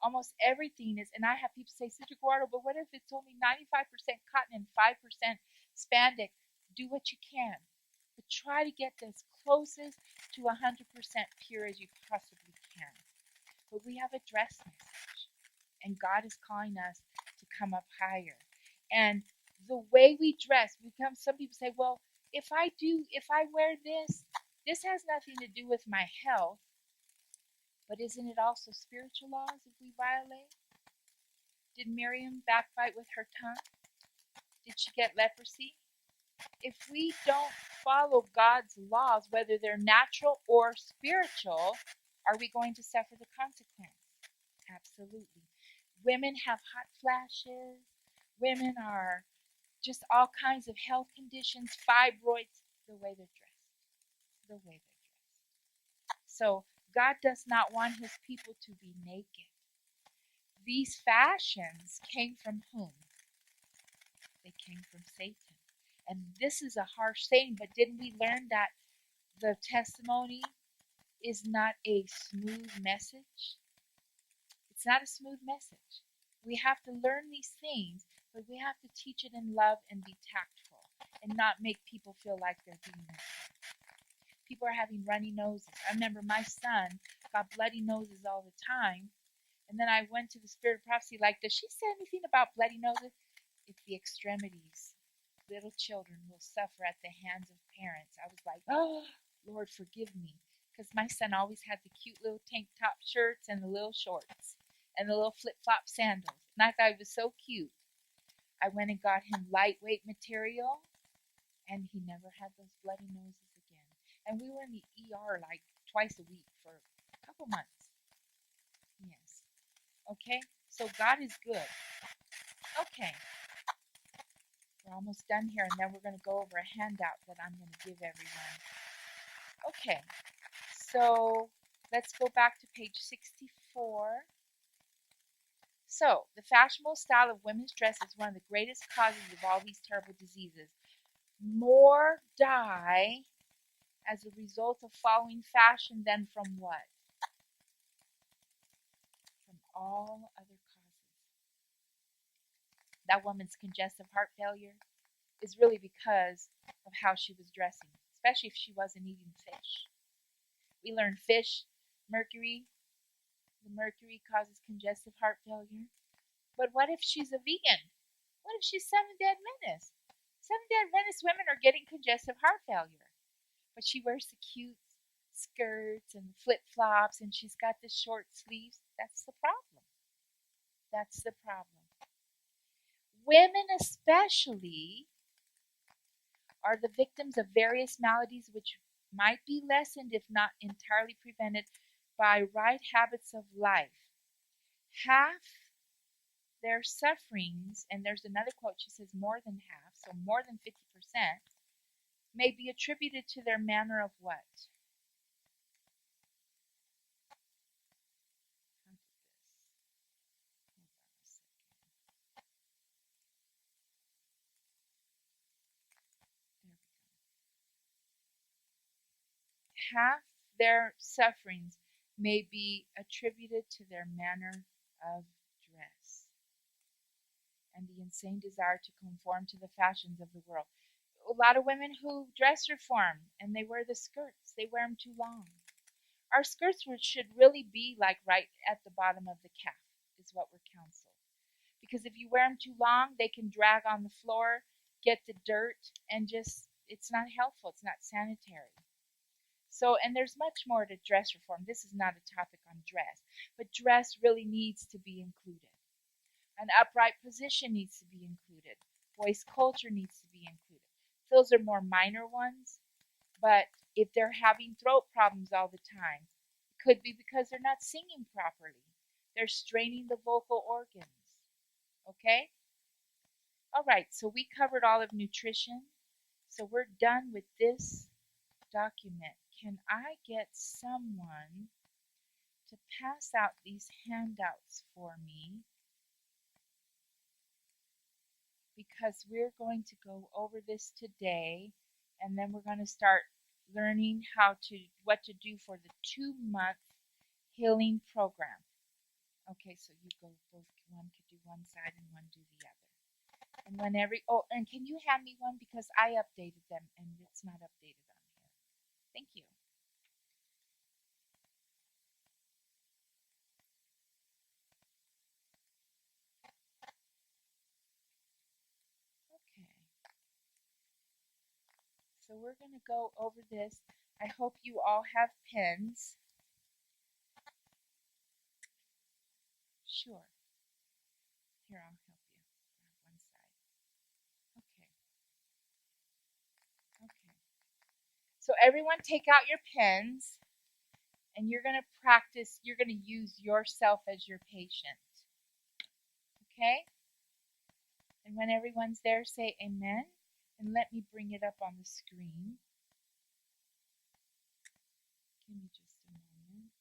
Almost everything is, and I have people say, Sister Guardo, but what if it's only 95% cotton and 5% spandex? Do what you can, but try to get as closest to 100% pure as you possibly can. But we have a dress message, and God is calling us to come up higher. And the way we dress, some people say, well, if I wear this has nothing to do with my health, but isn't it also spiritual laws if we violate? Did Miriam backbite with her tongue? Did she get leprosy? If we don't follow God's laws, whether they're natural or spiritual, are we going to suffer the consequence? Absolutely. Women have hot flashes. Women are just all kinds of health conditions, fibroids, the way they're dressed. The way they're dressed. So God does not want his people to be naked. These fashions came from whom? They came from Satan. And this is a harsh saying, but didn't we learn that the testimony is not a smooth message? It's not a smooth message. We have to learn these things, but we have to teach it in love and be tactful and not make people feel like they're being hurt. People are having runny noses. I remember my son got bloody noses all the time. And then I went to the Spirit of Prophecy, like, does she say anything about bloody noses? It's the extremities. Little children will suffer at the hands of parents. I was like, oh, Lord, forgive me. Because my son always had the cute little tank top shirts and the little shorts and the little flip-flop sandals. And I thought it was so cute. I went and got him lightweight material, and he never had those bloody noses again. And we were in the ER like twice a week for a couple months. Yes. Okay? So God is good. Okay. We're almost done here, and then we're going to go over a handout that I'm going to give everyone. Okay. So let's go back to page 64. So, the fashionable style of women's dress is one of the greatest causes of all these terrible diseases. More die as a result of following fashion than from what? From all other causes. That woman's congestive heart failure is really because of how she was dressing, especially if she wasn't eating fish. We learned fish, mercury. The mercury causes congestive heart failure. But what if she's a vegan? What if she's Seventh-day Adventist? Seventh-day Adventist women are getting congestive heart failure. But she wears the cute skirts and flip-flops, and she's got the short sleeves. That's the problem. That's the problem. Women especially are the victims of various maladies which might be lessened, if not entirely prevented, by right habits of life. Half their sufferings, and there's another quote, she says more than half, so more than 50%, may be attributed to their manner of what? Half their sufferings may be attributed to their manner of dress and the insane desire to conform to the fashions of the world. A lot of women who dress reform and they wear the skirts, they wear them too long. Our skirts should really be like right at the bottom of the calf, is what we're counseled. Because if you wear them too long, they can drag on the floor, get the dirt, and just, it's not helpful, it's not sanitary. So, and there's much more to dress reform. This is not a topic on dress, but dress really needs to be included. An upright position needs to be included. Voice culture needs to be included. Those are more minor ones, but if they're having throat problems all the time, it could be because they're not singing properly. They're straining the vocal organs. Okay? All right, so we covered all of nutrition. So we're done with this document. Can I get someone to pass out these handouts for me because we're going to go over this today, and then we're going to start learning what to do for the 2-month healing program. Okay, so you go both. One could do one side and one do the other. And and can you hand me one because I updated them and it's not updated on here. Thank you. Okay. So we're going to go over this. I hope you all have pens. Sure. Here, I'll help you. Grab one side. Okay. Okay. So everyone take out your pens and you're going to practice. You're going to use yourself as your patient. Okay? And when everyone's there, say amen. And let me bring it up on the screen. Give me just a moment.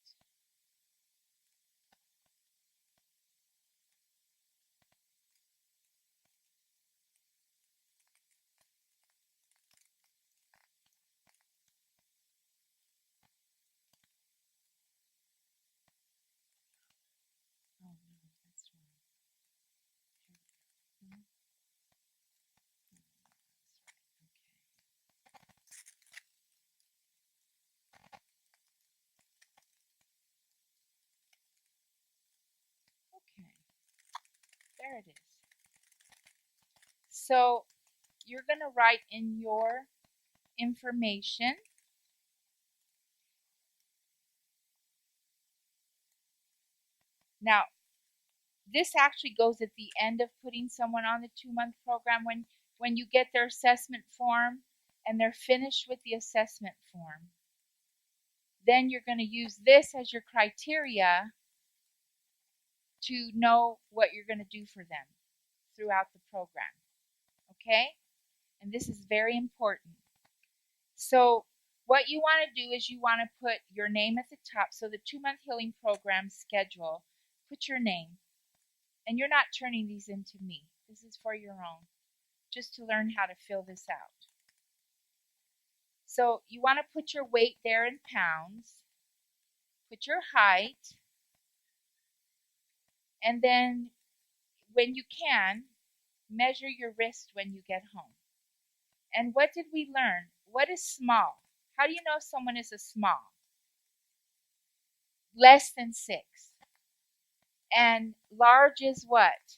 Oh no, that's wrong. Here we go. Okay. Okay. There it is. So you're going to write in your information. Now, this actually goes at the end of putting someone on the 2-month program when you get their assessment form and they're finished with the assessment form. Then you're going to use this as your criteria to know what you're going to do for them throughout the program. Okay? And this is very important. So what you want to do is you want to put your name at the top. So the 2-month healing program schedule, put your name. And you're not turning these into me. This is for your own, just to learn how to fill this out. So you want to put your weight there in pounds, put your height, and then when you can, measure your wrist when you get home. And what did we learn? What is small? How do you know someone is a small? Less than 6. And large is what?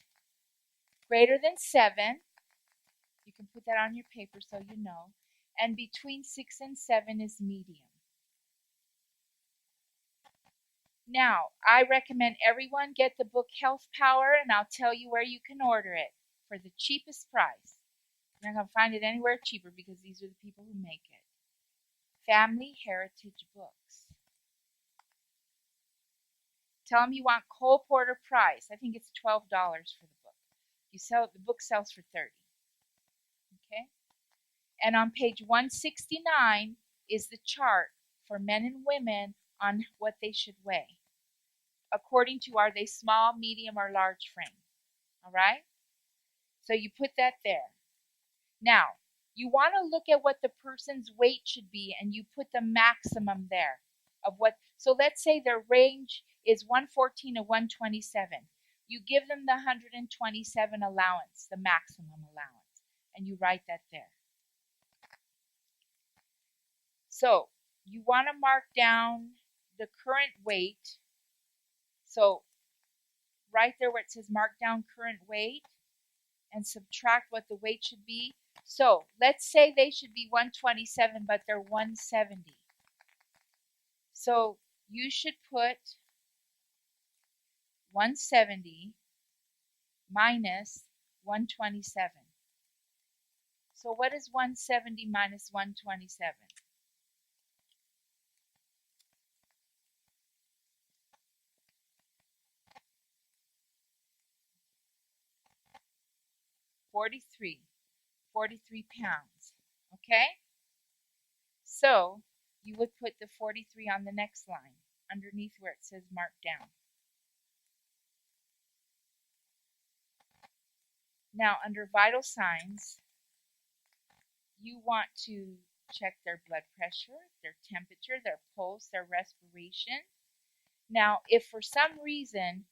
Greater than 7. You can put that on your paper so you know. And between 6 and 7 is medium. Now, I recommend everyone get the book Health Power, and I'll tell you where you can order it for the cheapest price. You're not going to find it anywhere cheaper because these are the people who make it. Family Heritage Books. Tell them you want Cole Porter price. I think it's $12 for the book. The book sells for $30. Okay? And on page 169 is the chart for men and women on what they should weigh, according to are they small, medium, or large frame. All right? So you put that there. Now, you want to look at what the person's weight should be, and you put the maximum there of what. So let's say their range is 114 to 127. You give them the 127 allowance, the maximum allowance, and you write that there. So you want to mark down the current weight. So right there where it says mark down current weight and subtract what the weight should be. So let's say they should be 127, but they're 170. So you should put 170 minus 127. So what is 170 minus 127? 43. 43 pounds. Okay? So you would put the 43 on the next line. underneath where it says mark down. Now, under vital signs, you want to check their blood pressure, their temperature, their pulse, their respiration. Now, if for some reason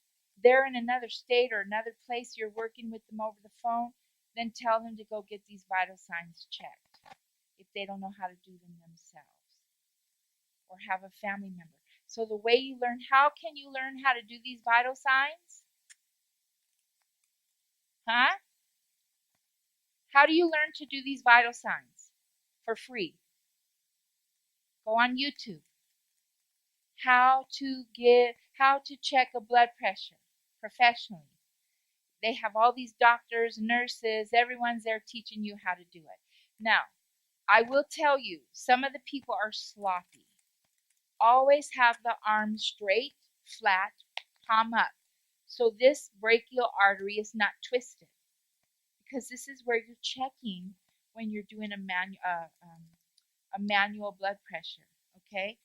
they're in another state or another place, you're working with them over the phone, then tell them to go get these vital signs checked if they don't know how to do them themselves or have a family member. So the way you learn, how can you learn how to do these vital signs? Huh? How do you learn to do these vital signs for free? Go on YouTube. How to check a blood pressure professionally. They have all these doctors, nurses, everyone's there teaching you how to do it. Now, I will tell you, some of the people are sloppy. Always have the arm straight, flat, palm up. So this brachial artery is not twisted, because this is where you're checking when you're doing a manual blood pressure, okay?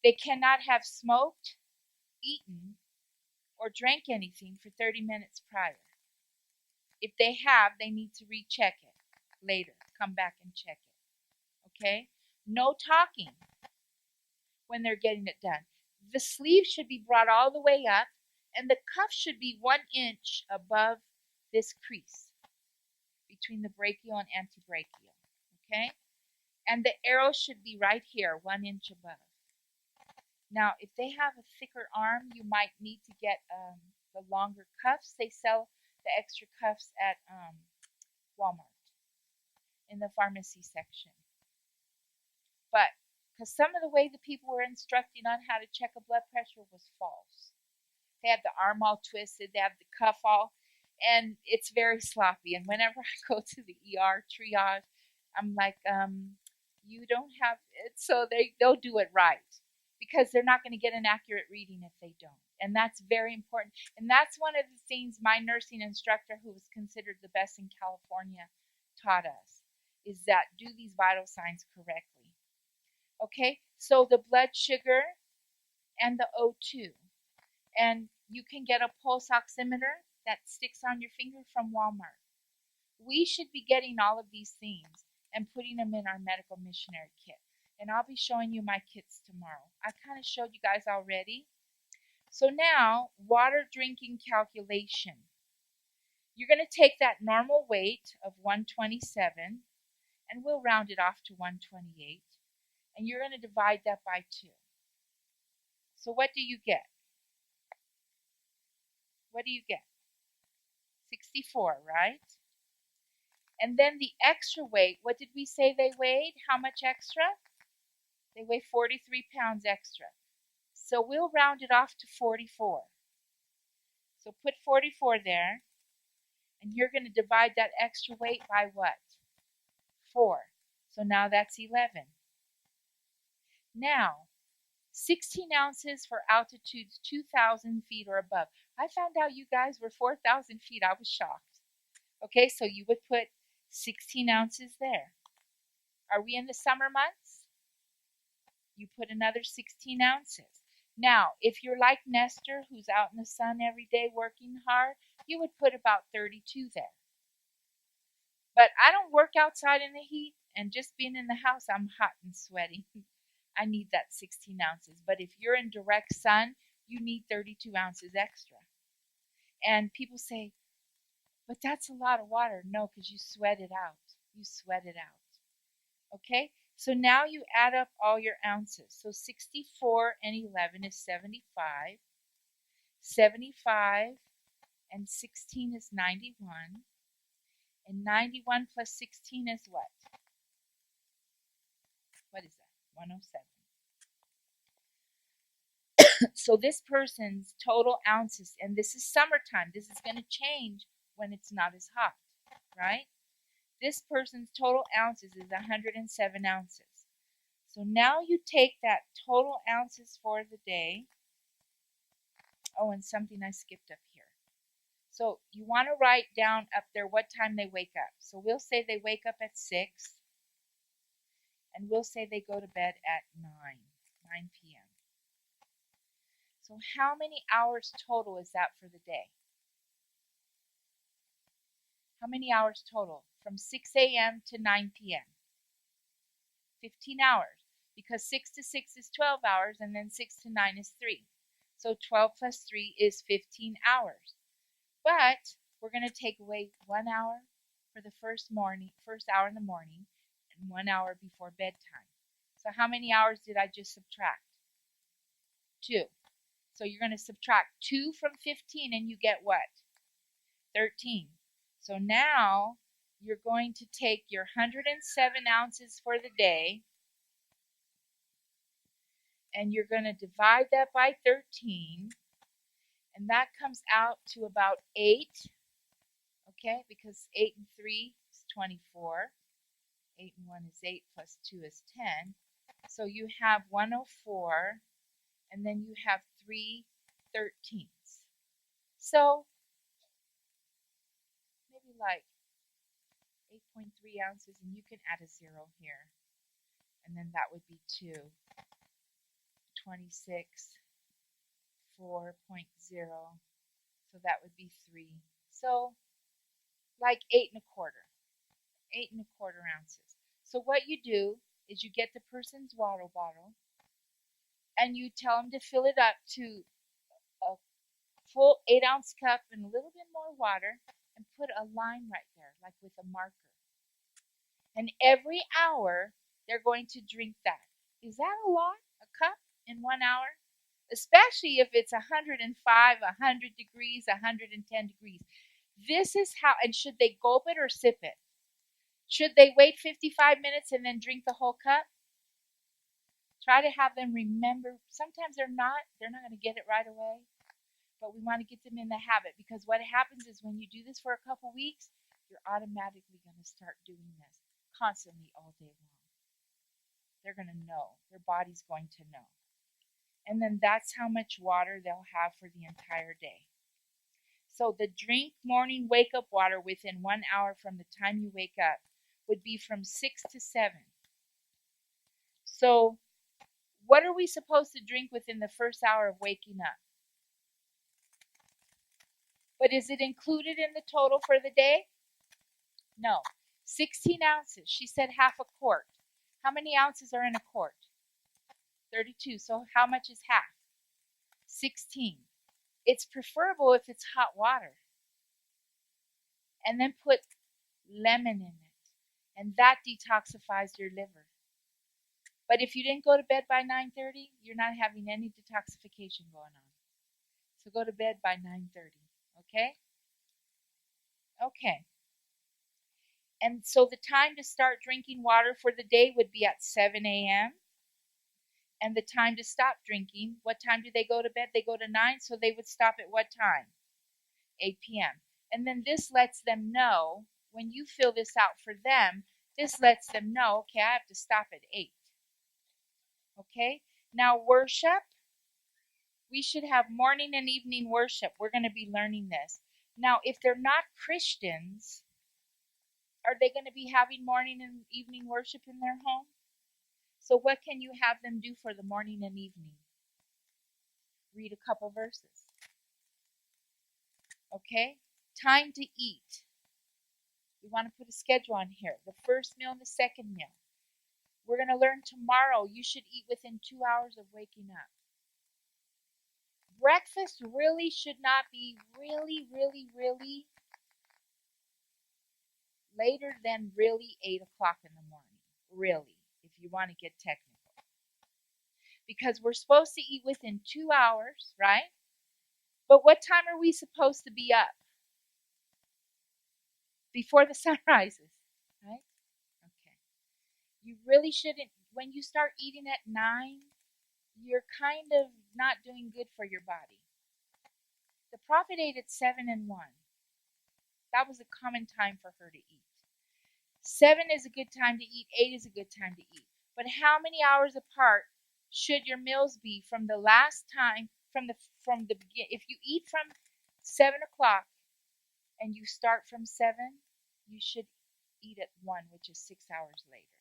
They cannot have smoked, eaten, or drank anything for 30 minutes prior. If they have, they need to recheck it later. Come back and check it, okay? No talking when they're getting it done. The sleeve should be brought all the way up, and the cuff should be 1 inch above this crease between the brachial and antebrachial, okay? And the arrow should be right here, 1 inch above. Now, if they have a thicker arm, you might need to get the longer cuffs. They sell the extra cuffs at Walmart in the pharmacy section. But because some of the way the people were instructing on how to check a blood pressure was false. They had the arm all twisted, they have the cuff all, and it's very sloppy. And whenever I go to the ER triage, I'm like, you don't have it, so they'll do it right, because they're not going to get an accurate reading if they don't. And that's very important. And that's one of the things my nursing instructor, who was considered the best in California, taught us, is that do these vital signs correctly. Okay, so the blood sugar and the O2. And you can get a pulse oximeter that sticks on your finger from Walmart. We should be getting all of these things and putting them in our medical missionary kit. And I'll be showing you my kits tomorrow. I kind of showed you guys already. So now, water drinking calculation. You're going to take that normal weight of 127, and we'll round it off to 128, and you're going to divide that by 2. So what do you get? What do you get? 64, right? And then the extra weight, what did we say they weighed? How much extra? They weigh 43 pounds extra. So we'll round it off to 44. So put 44 there, and you're going to divide that extra weight by what? 4. So now that's 11. Now, 16 ounces for altitudes 2,000 feet or above. I found out you guys were 4,000 feet. I was shocked. Okay, so you would put 16 ounces there. Are we in the summer months? You put another 16 ounces. Now, if you're like Nestor, who's out in the sun every day working hard, you would put about 32 there. But I don't work outside in the heat, and just being in the house, I'm hot and sweaty. I need that 16 ounces. But if you're in direct sun, you need 32 ounces extra. And people say, but that's a lot of water. No, because you sweat it out. You sweat it out. Okay? So now you add up all your ounces. So 64 and 11 is 75. 75 and 16 is 91. And 91 plus 16 is what? What is that? 107. So this person's total ounces, and this is summertime. This is going to change when it's not as hot, right? This person's total ounces is 107 ounces. So now you take that total ounces for the day. Oh, and something I skipped up here. So you want to write down up there what time they wake up. So we'll say they wake up at 6, and we'll say they go to bed at 9 p.m. So how many hours total is that for the day? How many hours total? From 6 a.m. to 9 p.m. 15 hours. Because 6 to 6 is 12 hours, and then 6 to 9 is 3. So 12 plus 3 is 15 hours. But we're going to take away 1 hour for the first hour in the morning, and 1 hour before bedtime. So how many hours did I just subtract? 2. So you're going to subtract 2 from 15, and you get what? 13. So now you're going to take your 107 ounces for the day, and you're going to divide that by 13, and that comes out to about 8, okay, because 8 and 3 is 24. 8 and 1 is 8, plus 2 is 10. So you have 104, and then you have 3 13ths. So maybe like 8.3 ounces, and you can add a 0 here, and then that would be 2. 26, 4.0, so that would be 3. So like 8.25 ounces. So what you do is you get the person's water bottle, and you tell them to fill it up to a full 8-ounce cup and a little bit more water, and put a line right there, like with a marker. And every hour, they're going to drink that. Is that a lot? A cup in 1 hour? Especially if it's 105, 100 degrees, 110 degrees. This is how, and should they gulp it or sip it? Should they wait 55 minutes and then drink the whole cup? Try to have them remember. Sometimes they're not going to get it right away, but we want to get them in the habit, because what happens is when you do this for a couple weeks, you're automatically going to start doing this constantly all day long. They're going to know. Their body's going to know. And then that's how much water they'll have for the entire day. So the drink morning wake up water within 1 hour from the time you wake up would be from 6 to 7. So what are we supposed to drink within the first hour of waking up? But is it included in the total for the day? No. 16 ounces. She said half a quart. How many ounces are in a quart? 32. So how much is half? 16. It's preferable if it's hot water. And then put lemon in it. And that detoxifies your liver. But if you didn't go to bed by 9:30, you're not having any detoxification going on. So go to bed by 9:30. Okay? Okay. And so the time to start drinking water for the day would be at 7 a.m. And the time to stop drinking, what time do they go to bed? They go to 9, so they would stop at what time? 8 p.m. And then this lets them know, when you fill this out for them, this lets them know, okay, I have to stop at 8. Okay? Now worship, we should have morning and evening worship. We're going to be learning this. Now, if they're not Christians, are they going to be having morning and evening worship in their home? So what can you have them do for the morning and evening? Read a couple verses. Okay? Time to eat. We want to put a schedule on here. The first meal and the second meal. We're going to learn tomorrow. You should eat within 2 hours of waking up. Breakfast really should not be really later than 8 o'clock in the morning. Really, if you want to get technical. Because we're supposed to eat within 2 hours, right? But what time are we supposed to be up? Before the sun rises, right? Okay. You really shouldn't, when you start eating at 9, you're kind of not doing good for your body. The prophet ate at 7 and 1. That was a common time for her to eat. 7 is a good time to eat. 8 is a good time to eat. But how many hours apart should your meals be from the last time, from the beginning? If you eat from 7 o'clock and you start from 7, you should eat at 1, which is 6 hours later.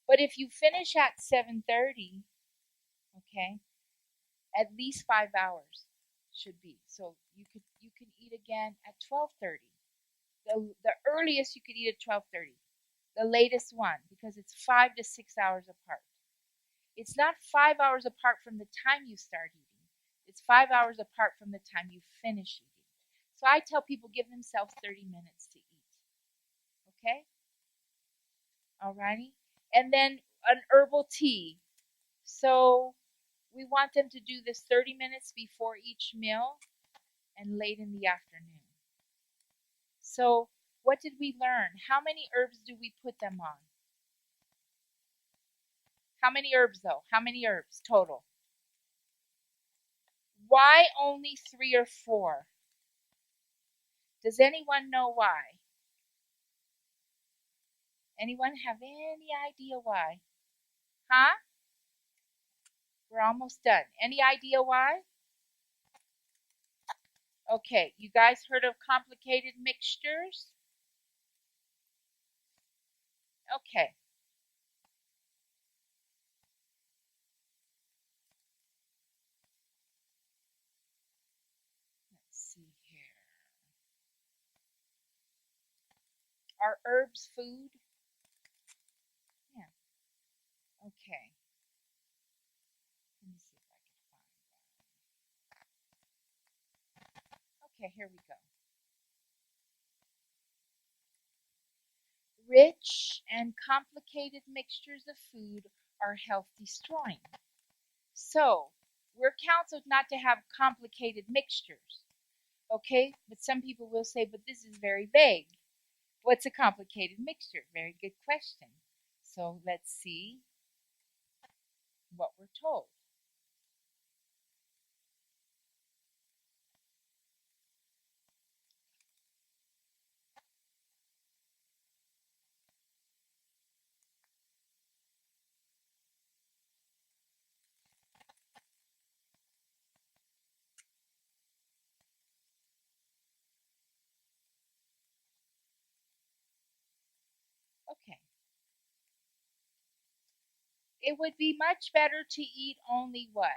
But if you finish at 7:30, okay, At least 5 hours should be. So you can eat again at 12:30. The earliest you could eat at 12:30. The latest one, because it's 5 to 6 hours apart. It's not 5 hours apart from the time you start eating. It's 5 hours apart from the time you finish eating. So I tell people give themselves 30 minutes to eat. Okay? Alrighty? And then an herbal tea. So we want them to do this 30 minutes before each meal and late in the afternoon. So what did we learn? How many herbs do we put them on? How many herbs though? How many herbs total? Why only 3 or 4? Does anyone know why? Anyone have any idea why? Huh? We're almost done. Any idea why? Okay, you guys heard of complicated mixtures? Okay. Let's see here. Are herbs food? Yeah. Okay. Let me see if I can find one. Okay, here we go. Rich and complicated mixtures of food are health destroying. So, we're counseled not to have complicated mixtures. Okay? But some people will say, but this is very vague. What's a complicated mixture? Very good question. So, let's see what we're told. Okay. It would be much better to eat only what?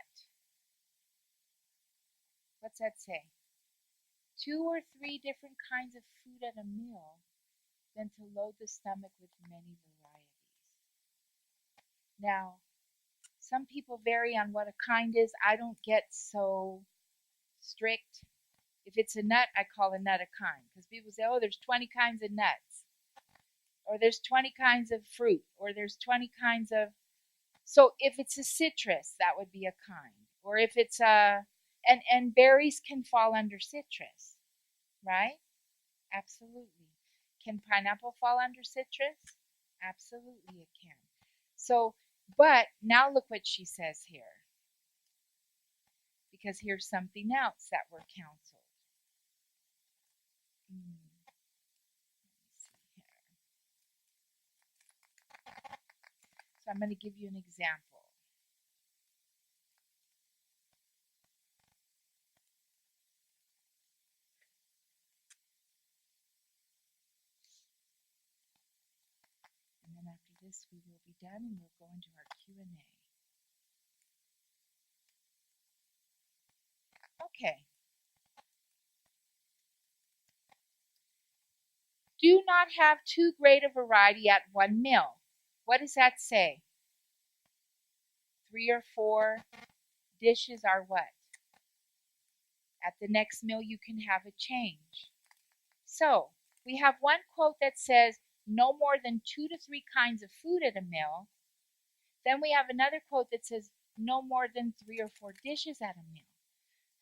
What's that say? 2 or 3 different kinds of food at a meal than to load the stomach with many varieties. Now, some people vary on what a kind is. I don't get so strict. If it's a nut, I call a nut a kind because people say, oh, there's 20 kinds of nuts, or there's 20 kinds of fruit, or there's 20 kinds of. So if it's a citrus, that would be a kind. Or if it's a, and berries can fall under citrus, right? Absolutely. Can pineapple fall under citrus? Absolutely, it can. So, but now look what she says here, because here's something else that we're counseled. Let me see here. So I'm going to give you an example. And then after this, we will be done and we'll go into our Q&A. Okay. Do not have too great a variety at one meal. What does that say? 3 or 4 dishes are what? At the next meal, you can have a change. So, we have one quote that says no more than 2 to 3 kinds of food at a meal. Then we have another quote that says no more than 3 or 4 dishes at a meal.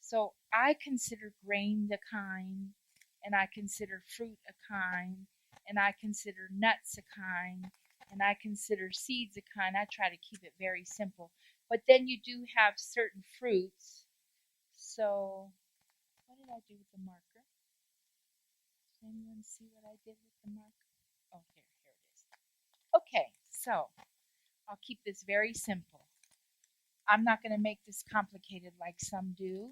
So I consider grain a kind, and I consider fruit a kind, and I consider nuts a kind, and I consider seeds a kind. I try to keep it very simple. But then you do have certain fruits. So what did I do with the marker? Does anyone see what I did with the marker? Oh, here it is. Okay, so I'll keep this very simple. I'm not going to make this complicated like some do.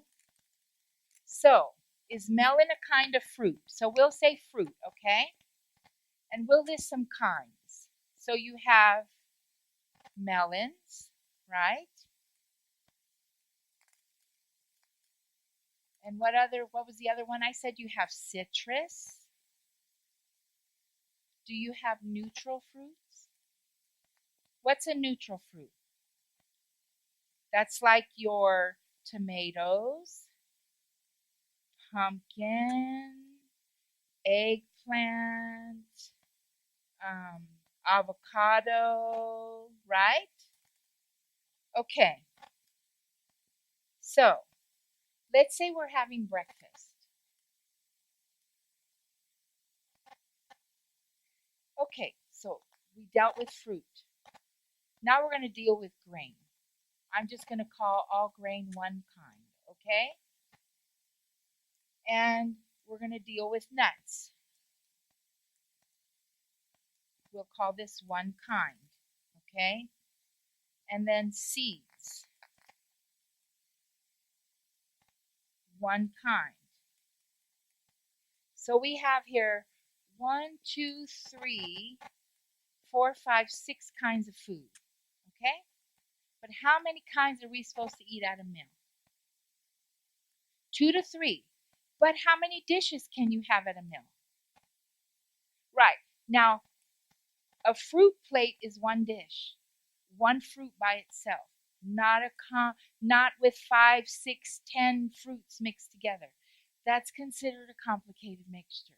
So, is melon a kind of fruit? So we'll say fruit, okay? And we'll list some kinds. So you have melons, right? And what was the other one I said? You have citrus. Do you have neutral fruits? What's a neutral fruit? That's like your tomatoes, pumpkin, eggplant, um, avocado, right? Okay, so let's say we're having breakfast. Okay, so we dealt with fruit. Now we're going to deal with grain. I'm just going to call all grain one kind, okay? And we're going to deal with nuts. We'll call this one kind, okay? And then seeds, one kind. So we have here 1, 2, 3, 4, 5, 6 kinds of food, okay? But how many kinds are we supposed to eat at a meal? 2 to 3. But how many dishes can you have at a meal? Right. Now, a fruit plate is one dish, one fruit by itself, not with 5, 6, 10 fruits mixed together. That's considered a complicated mixture.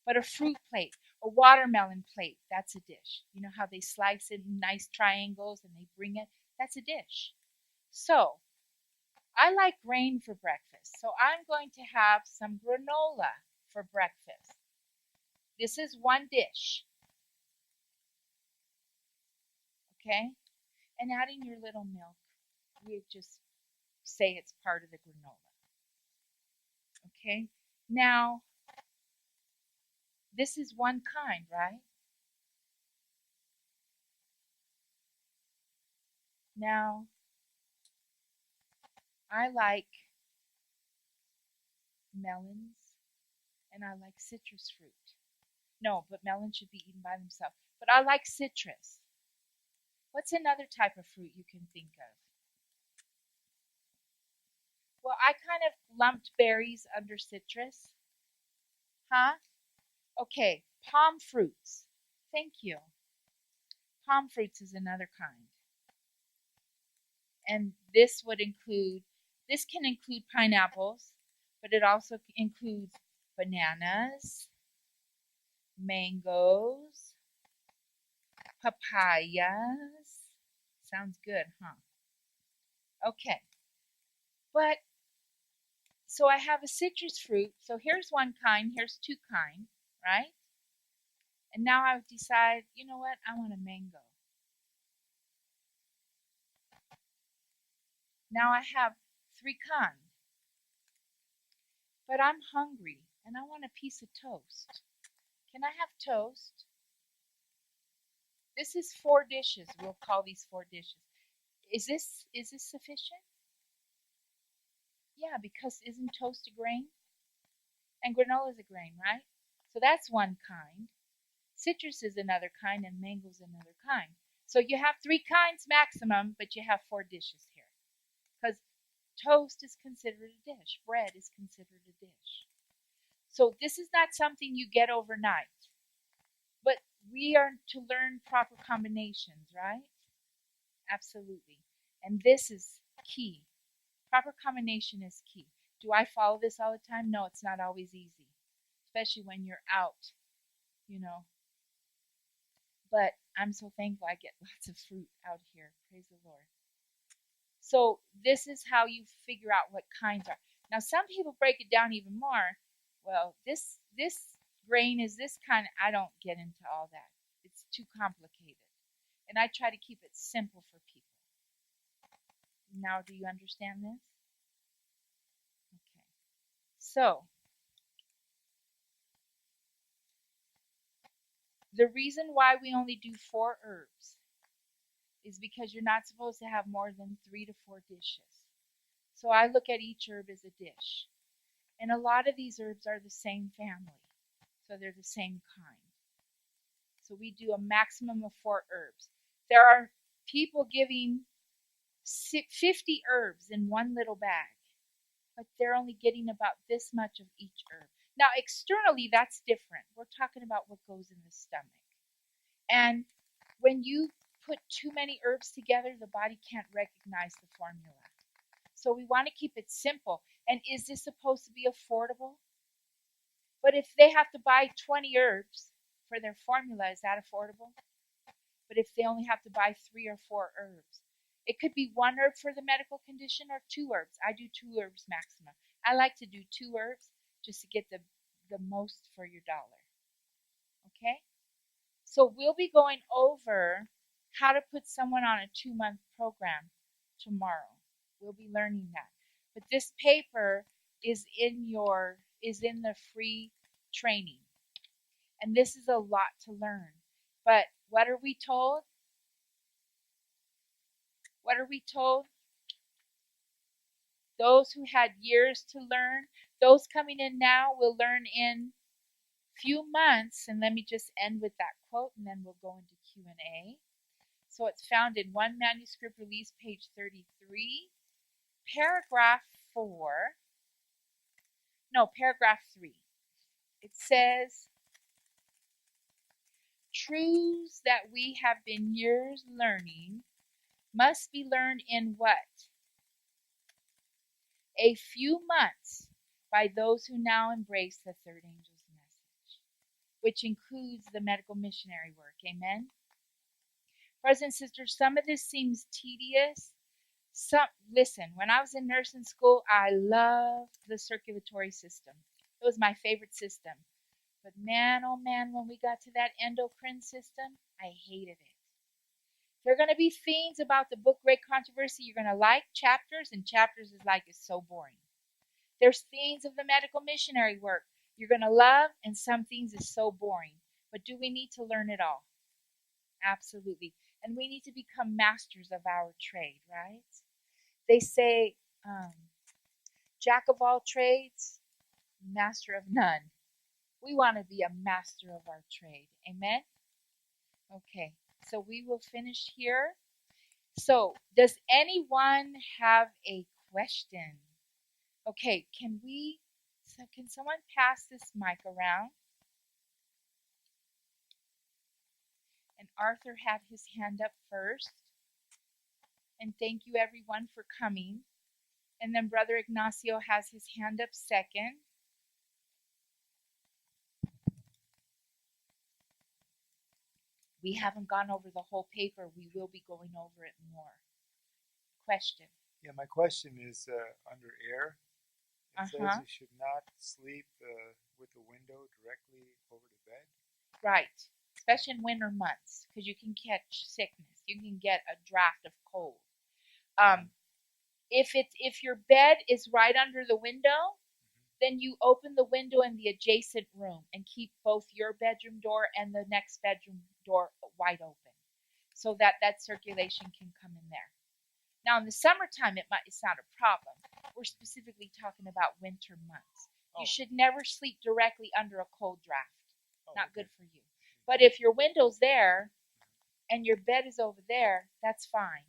But a fruit plate, a watermelon plate, that's a dish. You know how they slice it in nice triangles and they bring it? That's a dish. So, I like grain for breakfast. So I'm going to have some granola for breakfast. This is one dish. Okay? And adding your little milk, we just say it's part of the granola. Okay? Now, this is one kind, right? Now, I like melons and I like citrus fruit. No, but melons should be eaten by themselves. But I like citrus. What's another type of fruit you can think of? Well, I kind of lumped berries under citrus. Huh? Okay, palm fruits. Thank you. Palm fruits is another kind. And this can include pineapples, but it also includes bananas, mangoes, papayas. Sounds good, huh? Okay. But so I have a citrus fruit. So here's one kind, here's two kind, right? And now I've decided, you know what? I want a mango. Now I have three kind. But I'm hungry and I want a piece of toast. Can I have toast? This is 4 dishes. We'll call these 4 dishes. Is this sufficient? Yeah, because isn't toast a grain? And granola is a grain, right? So that's one kind. Citrus is another kind and mango is another kind. So you have 3 kinds maximum, but you have 4 dishes here. Because toast is considered a dish. Bread is considered a dish. So this is not something you get overnight. But we are to learn proper combinations, right? Absolutely. And this is key. Proper combination is key. Do I follow this all the time? No, it's not always easy, especially when you're out, you know. But I'm so thankful I get lots of fruit out here. Praise the Lord. So this is how you figure out what kinds are. Now some people break it down even more. Well, this grain is this kind. I don't get into all that. It's too complicated. And I try to keep it simple for people. Now do you understand this? Okay. So the reason why we only do 4 herbs is because you're not supposed to have more than 3 to 4 dishes. So I look at each herb as a dish. And a lot of these herbs are the same family. So they're the same kind. So we do a maximum of 4 herbs. There are people giving 50 herbs in one little bag. but they're only getting about this much of each herb. Now, externally, that's different. We're talking about what goes in the stomach. And when you put too many herbs together, the body can't recognize the formula. So we want to keep it simple. And is this supposed to be affordable? But if they have to buy 20 herbs for their formula, is that affordable? But if they only have to buy 3 or 4 herbs, it could be 1 herb for the medical condition or 2 herbs. I do 2 herbs maximum. I like to do 2 herbs just to get the most for your dollar. Okay? So we'll be going over how to put someone on a 2-month program tomorrow. We'll be learning that. But this paper is in the free training. And this is a lot to learn. But what are we told? What are we told? Those who had years to learn, those coming in now will learn in few months. And let me just end with that quote, and then we'll go into Q&A. So it's found in One Manuscript Release, page 33, paragraph 3. It says, truths that we have been years learning must be learned in what? A few months by those who now embrace the third angel's message, which includes the medical missionary work. Amen? Brothers and sisters, some of this seems tedious. Listen, when I was in nursing school, I loved the circulatory system. It was my favorite system. But man, oh man, when we got to that endocrine system, I hated it. There are going to be things about the book Great Controversy you're going to like, chapters, and chapters is like it's so boring. There's things of the medical missionary work you're going to love, and some things is so boring. But do we need to learn it all? Absolutely. And we need to become masters of our trade, right? They say, jack of all trades, master of none. We want to be a master of our trade. Amen? Okay, so we will finish here. So, does anyone have a question? Okay, can someone pass this mic around? And Arthur had his hand up first. And thank you everyone for coming. And then Brother Ignacio has his hand up second. We haven't gone over the whole paper. We will be going over it more. Question. Yeah, my question is under air. It says you should not sleep with the window directly over the bed. Right, especially in winter months, because you can catch sickness. You can get a draft of cold. If your bed is right under the window, then you open the window in the adjacent room and keep both your bedroom door and the next bedroom door wide open, so that circulation can come in there. Now, in the summertime, it's not a problem. We're specifically talking about winter months. You should never sleep directly under a cold draft. Not good for you. But if your window's there and your bed is over there, that's fine.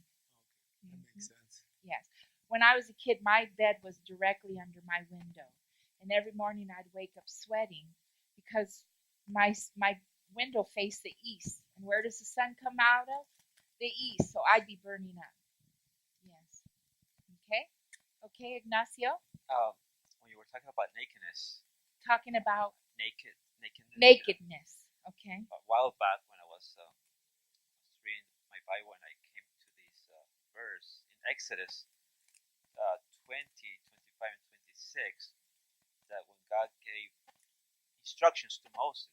That makes sense. Yes. When I was a kid, my bed was directly under my window. And every morning I'd wake up sweating because my window faced the east. And where does the sun come out of? The east. So I'd be burning up. Yes. Okay, Ignacio? When you were talking about nakedness. Talking about nakedness. Okay. A while back when I was reading my Bible and I came to this verse in Exodus 20, 25, and 26, that when God gave instructions to Moses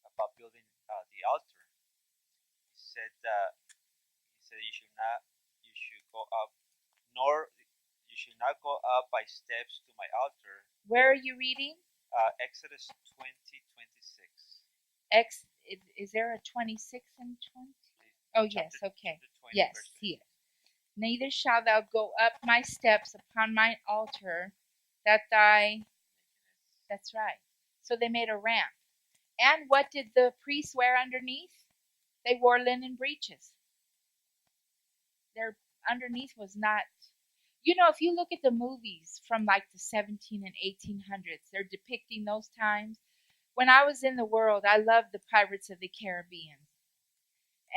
about building the altar, he said you should go up by steps to my altar. Where are you reading? Exodus 20, 26. Is there a 26 and 20? Oh, yes, okay. Yes, here. Neither shalt thou go up my steps upon mine altar, that's right. So they made a ramp. And what did the priests wear underneath? They wore linen breeches. Their underneath was not... You know, if you look at the movies from like the 17 and 1800s, they're depicting those times. When I was in the world, I loved the Pirates of the Caribbean.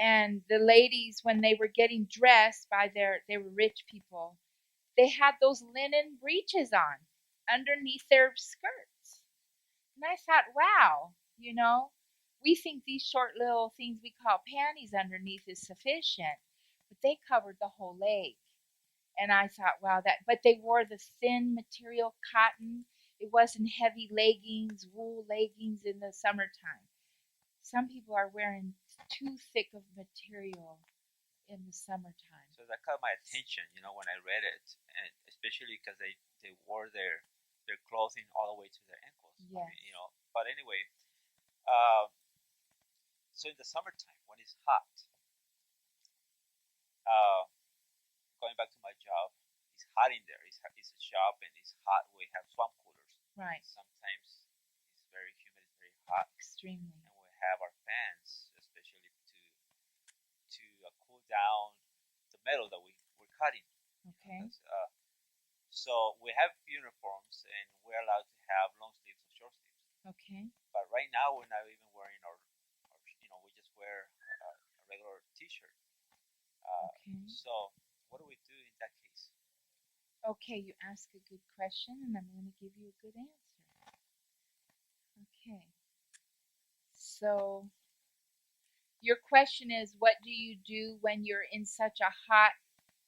And the ladies, when they were getting dressed by they were rich people, they had those linen breeches on underneath their skirts. And I thought, wow, we think these short little things we call panties underneath is sufficient, but they covered the whole leg. And I thought, wow, but they wore the thin material cotton. It wasn't heavy leggings, wool leggings in the summertime. Some people are wearing too thick of material in the summertime. So that caught my attention, when I read it, and especially because they wore their clothing all the way to their ankles. Yes. But anyway, uh, so in the summertime when it's hot, uh, going back to my job, it's hot in there. It's a shop and it's hot. We have swamp coolers. Right. Sometimes it's very humid, it's very hot. Extremely. And we have our fans, especially to cool down the metal that we're cutting. Okay. So we have uniforms and we're allowed to have long sleeves or short sleeves. Okay. But right now we're not even wearing our we just wear a regular T-shirt. Okay. So what do we do in that case? Okay, you ask a good question, and I'm going to give you a good answer. Okay. So your question is, what do you do when you're in such a hot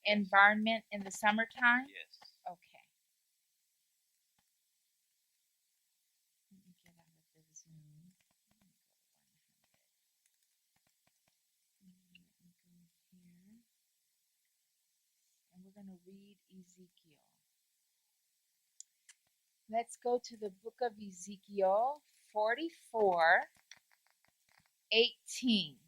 environment in the summertime? Yes. Okay. Let me get out of the Zoom. Let me go here. And we're going to read Ezekiel. Let's go to the book of Ezekiel 44:18.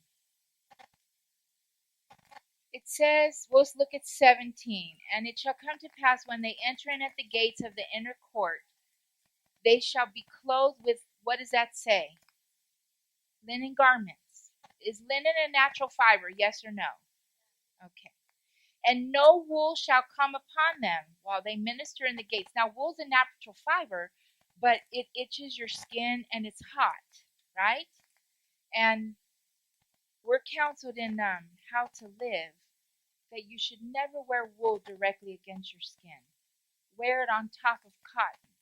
It says, let's look at 17. And it shall come to pass when they enter in at the gates of the inner court, they shall be clothed with, what does that say? Linen garments. Is linen a natural fiber? Yes or no? Okay. And no wool shall come upon them while they minister in the gates. Now, wool's a natural fiber, but it itches your skin and it's hot, right? And we're counseled in How to Live that you should never wear wool directly against your skin. Wear it on top of cotton,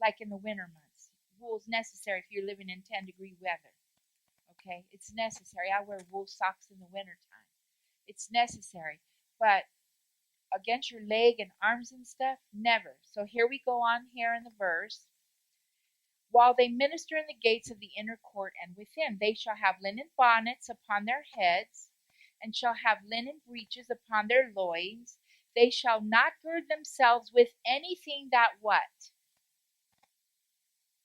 like in the winter months. Wool's necessary if you're living in 10-degree weather. Okay, it's necessary. I wear wool socks in the wintertime. It's necessary. But against your leg and arms and stuff, never. So here we go on here in the verse. While they minister in the gates of the inner court and within, they shall have linen bonnets upon their heads, and shall have linen breeches upon their loins. They shall not gird themselves with anything that what?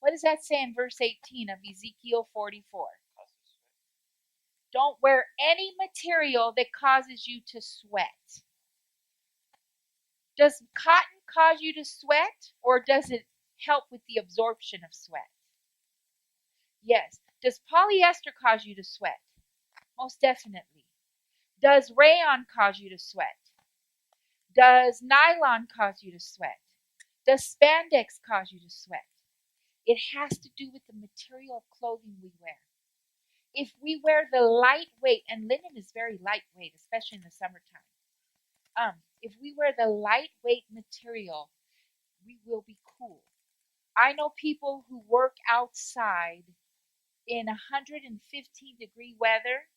What does that say in verse 18 of Ezekiel 44? Don't wear any material that causes you to sweat. Does cotton cause you to sweat, or does it help with the absorption of sweat? Yes. Does polyester cause you to sweat? Most definitely. Does rayon cause you to sweat? Does nylon cause you to sweat? Does spandex cause you to sweat? It has to do with the material of clothing we wear. If we wear the lightweight, and linen is very lightweight, especially in the summertime. If we wear the lightweight material, we will be cool. I know people who work outside in 115-degree weather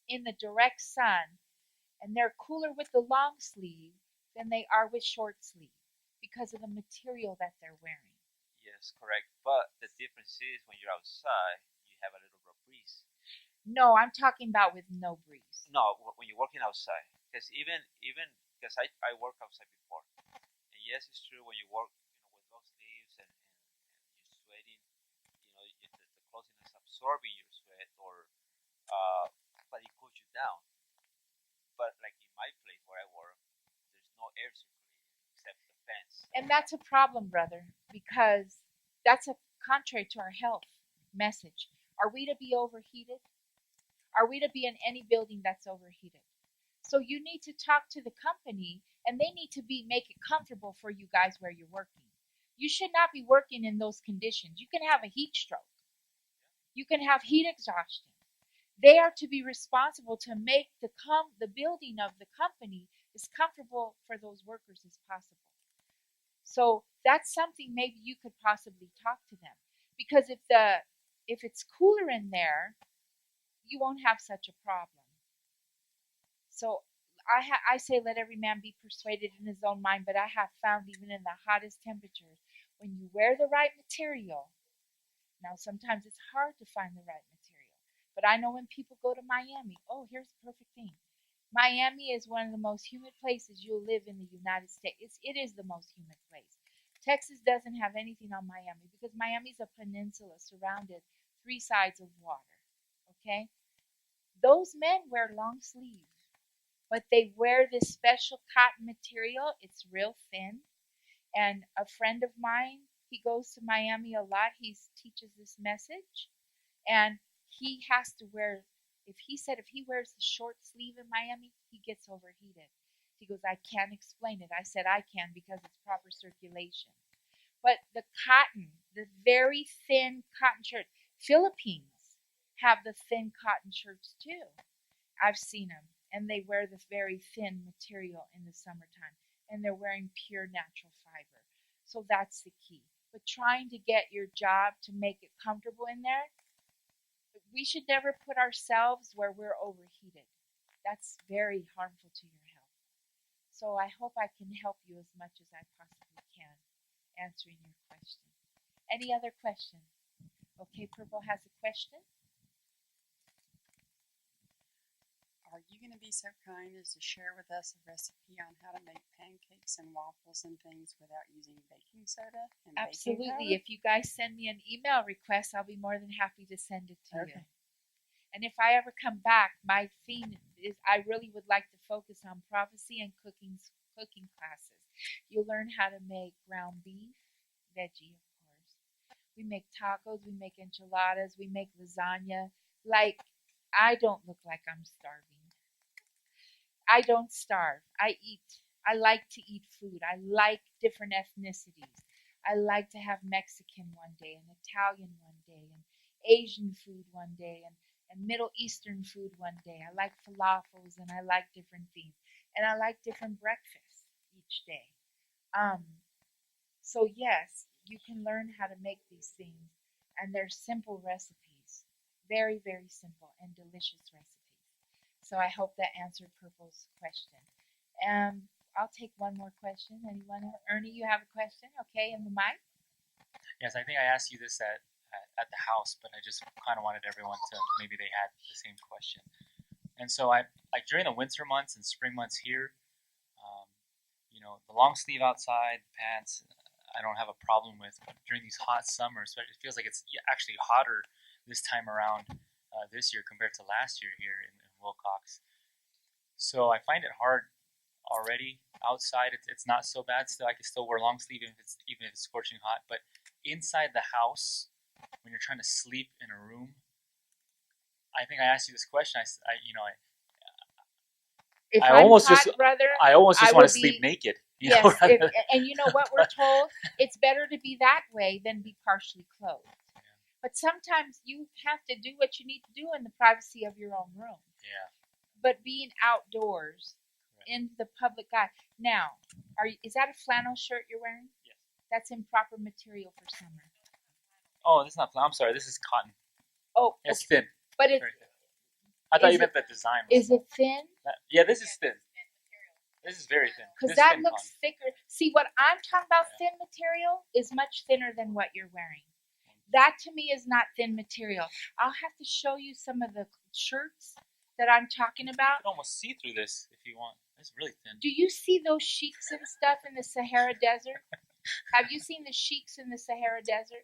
in the direct sun, and they're cooler with the long sleeve than they are with short sleeve because of the material that they're wearing. Yes, correct. But the difference is when you're outside, you have a little bit of breeze. No, I'm talking about with no breeze. No, when you're working outside, because even because I worked outside before, and yes, it's true when you work, with long sleeves and you're sweating, the clothing is absorbing your sweat, or but it cools you down. But like in my place where I work, there's no air circulating except the fans. And that's a problem, brother, because that's a contrary to our health message. Are we to be overheated? Are we to be in any building that's overheated? So you need to talk to the company and they need to make it comfortable for you guys where you're working. You should not be working in those conditions. You can have a heat stroke. You can have heat exhaustion. They are to be responsible to make the building of the company as comfortable for those workers as possible. So that's something maybe you could possibly talk to them, because if it's cooler in there, you won't have such a problem. So I say let every man be persuaded in his own mind, but I have found even in the hottest temperatures, when you wear the right material, now sometimes it's hard to find the right material, but I know when people go to Miami, oh, here's the perfect thing. Miami is one of the most humid places you'll live in the United States. It is the most humid place. Texas doesn't have anything on Miami because Miami's a peninsula surrounded three sides of water. Okay? Those men wear long sleeves, but they wear this special cotton material. It's real thin. And a friend of mine, he goes to Miami a lot. He teaches this message. And he has to wear, if he wears the short sleeve in Miami, he gets overheated. He goes, I can't explain it. I said, I can, because it's proper circulation. But the cotton, the very thin cotton shirt, Philippines have the thin cotton shirts too. I've seen them, and they wear this very thin material in the summertime, and they're wearing pure natural fiber. So that's the key. But trying to get your job to make it comfortable in there, we should never put ourselves where we're overheated. That's very harmful to your health. So I hope I can help you as much as I possibly can answering your question. Any other questions? Okay, Purple has a question. Are you going to be so kind as to share with us a recipe on how to make pancakes and waffles and things without using baking soda and Absolutely. baking powder? If you guys send me an email request, I'll be more than happy to send it to you. Okay. And if I ever come back, my theme is I really would like to focus on prophecy and cooking classes. You'll learn how to make ground beef, veggie, of course. We make tacos, we make enchiladas, we make lasagna. Like, I don't look like I'm starving. I don't starve. I eat. I like to eat food. I like different ethnicities. I like to have Mexican one day and Italian one day and Asian food one day and Middle Eastern food one day. I like falafels and I like different things. And I like different breakfasts each day. Um, so yes, you can learn how to make these things, and they're simple recipes. Very, very simple and delicious recipes. So I hope that answered Purple's question. I'll take one more question. Anyone? Ernie, you have a question? Okay, in the mic. Yes, I think I asked you this at the house, but I just kind of wanted everyone to, maybe they had the same question. And so I, like during the winter months and spring months here, the long sleeve outside, pants, I don't have a problem with. But during these hot summers, it feels like it's actually hotter this time around this year compared to last year here in Wilcox. So I find it hard already outside. It's not so bad. Still, I can still wear long sleeve even if it's scorching hot. But inside the house, when you're trying to sleep in a room, I think I asked you this question. I almost just want to sleep naked. Yes, and you know what we're told? It's better to be that way than be partially clothed. Yeah. But sometimes you have to do what you need to do in the privacy of your own room. Yeah. But being outdoors, right, in the public eye. Now, is that a flannel shirt you're wearing? Yes. That's improper material for summer. Oh, this is not flannel. I'm sorry. This is cotton. Oh, it's thin. But it's. I thought you meant the design. Is it thin? Yeah, this is thin. This is very thin. Because that looks thicker. See, what I'm talking about, thin material, is much thinner than what you're wearing. That to me is not thin material. I'll have to show you some of the shirts that I'm talking about. You can almost see through this if you want. It's really thin. Do you see those sheiks and stuff in the Sahara Desert? Have you seen the sheiks in the Sahara Desert?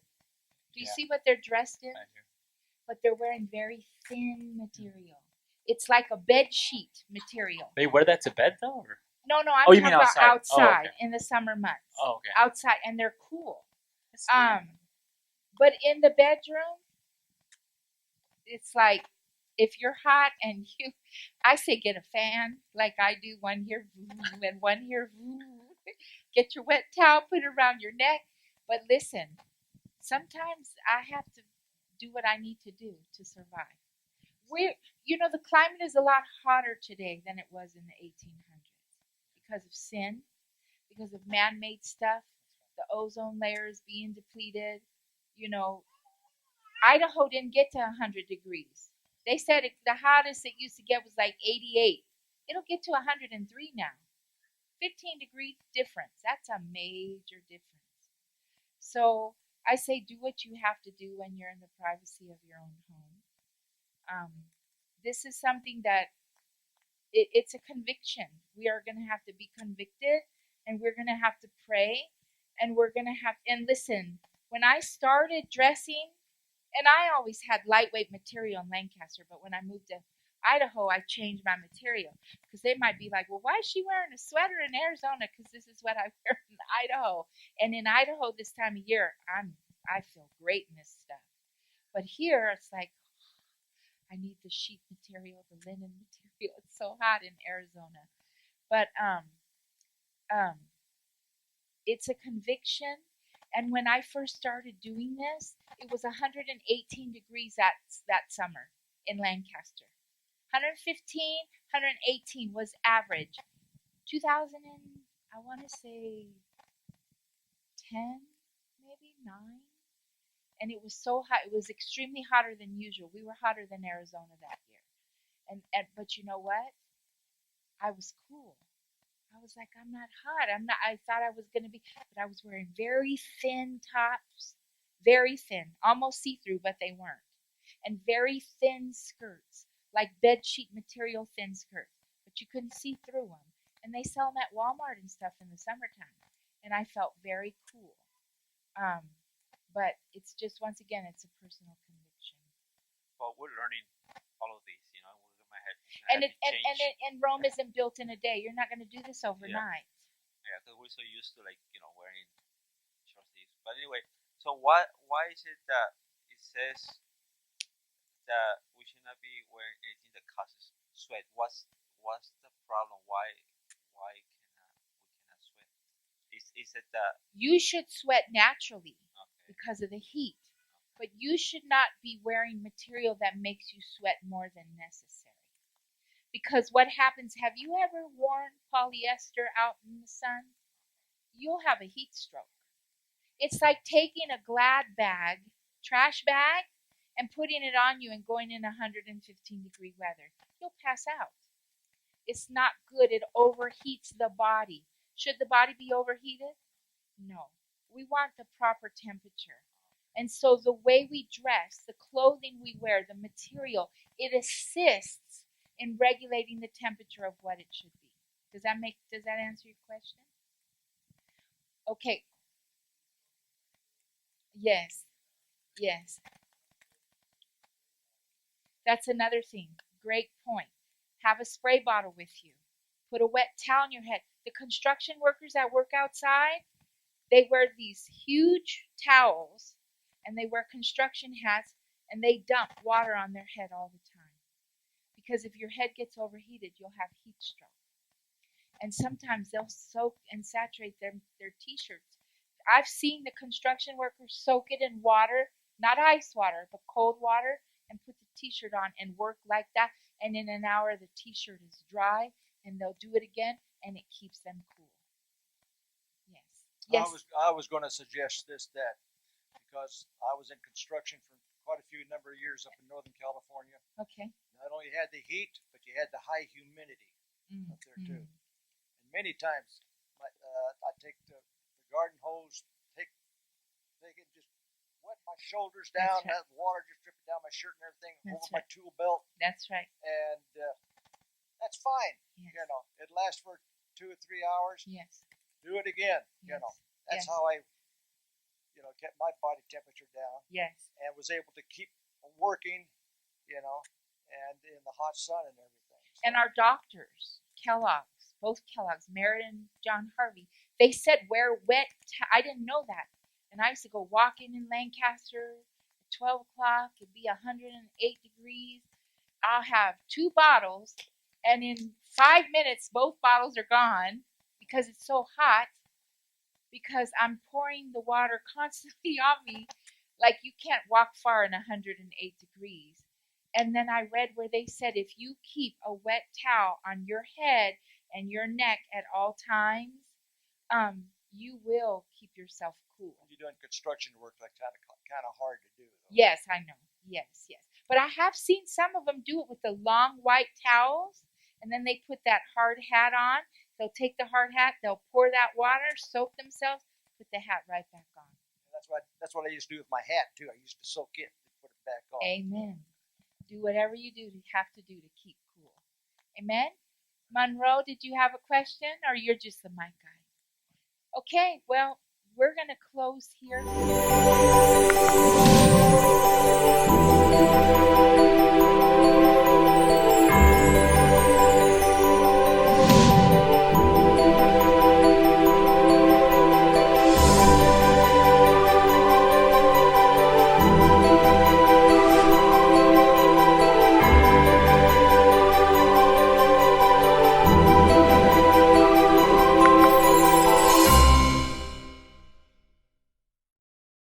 Do you see what they're dressed in? But they're wearing very thin material. It's like a bed sheet material. They wear that to bed though? Or? No, I'm talking about outside okay. In the summer months. Oh, okay. Outside, and they're cool. But in the bedroom, it's like if you're hot and I say get a fan like I do, one here and one here. Get your wet towel, put it around your neck. But listen, sometimes I have to do what I need to do to survive. The climate is a lot hotter today than it was in the 1800s because of sin, because of man-made stuff, the ozone layers being depleted. You know, Idaho didn't get to 100 degrees. They said the hottest it used to get was like 88. It'll get to 103 now. 15 degrees difference. That's a major difference. So I say do what you have to do when you're in the privacy of your own home. This is something that it's a conviction. We are going to have to be convicted, and we're going to have to pray, and we're going to have, and listen, when I started dressing, and I always had lightweight material in Lancaster, but when I moved to Idaho, I changed my material because they might be like, well, why is she wearing a sweater in Arizona? Because this is what I wear in Idaho. And in Idaho this time of year, I feel great in this stuff. But here, it's like, I need the sheet material, the linen material. It's so hot in Arizona. But it's a conviction. And when I first started doing this, it was 118 degrees that summer in Lancaster. 115, 118 was average. 2000 and I want to say 10, maybe 9. And it was so hot. It was extremely hotter than usual. We were hotter than Arizona that year. But you know what? I was cool. I was like, I'm not hot. I'm not. I thought I was gonna be, but I was wearing very thin tops, very thin, almost see-through, but they weren't, and very thin skirts, like bed sheet material thin skirts, but you couldn't see through them. And they sell them at Walmart and stuff in the summertime, and I felt very cool. But it's just once again, it's a personal conviction. Well, we're learning all of these, we're my head. And Rome isn't built in a day. You're not going to do this overnight. Yeah, because we're so used to wearing short sleeves. But anyway, so why is it that it says that we should not be wearing anything that causes sweat? What's the problem? Why we cannot sweat? Is it that you should sweat naturally because okay? of the heat, but you should not be wearing material that makes you sweat more than necessary. Because what happens, have you ever worn polyester out in the sun? You'll have a heat stroke. It's like taking a Glad bag, trash bag, and putting it on you and going in 115-degree weather. You'll pass out. It's not good. It overheats the body. Should the body be overheated? No. We want the proper temperature. And so the way we dress, the clothing we wear, the material, it assists in regulating the temperature of what it should be. Does that answer your question? Okay. Yes. That's another thing. Great point. Have a spray bottle with you. Put a wet towel on your head. The construction workers that work outside, they wear these huge towels and they wear construction hats and they dump water on their head all the time. Because if your head gets overheated, you'll have heat stroke. And sometimes they'll soak and saturate their t-shirts. I've seen the construction workers soak it in water, not ice water, but cold water, and put the t-shirt on and work like that. And in an hour, the t-shirt is dry, and they'll do it again, and it keeps them cool. Yes. I was going to suggest that because I was in construction for quite a number of years up in Northern California. Okay. Not only had the heat, but you had the high humidity up there too. And many times, I take the garden hose, take it, just wet my shoulders down, right. That water just dripping down my shirt and everything, That's over right. my tool belt. That's right. And that's fine. Yes. It lasts for 2 or 3 hours. Yes. Do it again. Yes. That's yes. how I, kept my body temperature down. Yes. And was able to keep working, and in the hot sun and everything. So. And our doctors, both Kellogg's, Merritt and John Harvey, they said wear wet. I didn't know that. And I used to go walking in Lancaster at 12 o'clock. It'd be 108 degrees. I'll have 2 bottles, and in 5 minutes, both bottles are gone because it's so hot. Because I'm pouring the water constantly on me, like you can't walk far in 108 degrees. And then I read where they said if you keep a wet towel on your head and your neck at all times, you will keep yourself cool. You're doing construction work, like kind of hard to do. Though. Yes, I know. Yes, yes. But I have seen some of them do it with the long white towels, and then they put that hard hat on. They'll take the hard hat, they'll pour that water, soak themselves, put the hat right back on. That's what I used to do with my hat too. I used to soak it and put it back on. Amen. Do whatever you have to do to keep cool. Amen. Monroe, did you have a question, or you're just the mic guy? Okay, well, we're going to close here.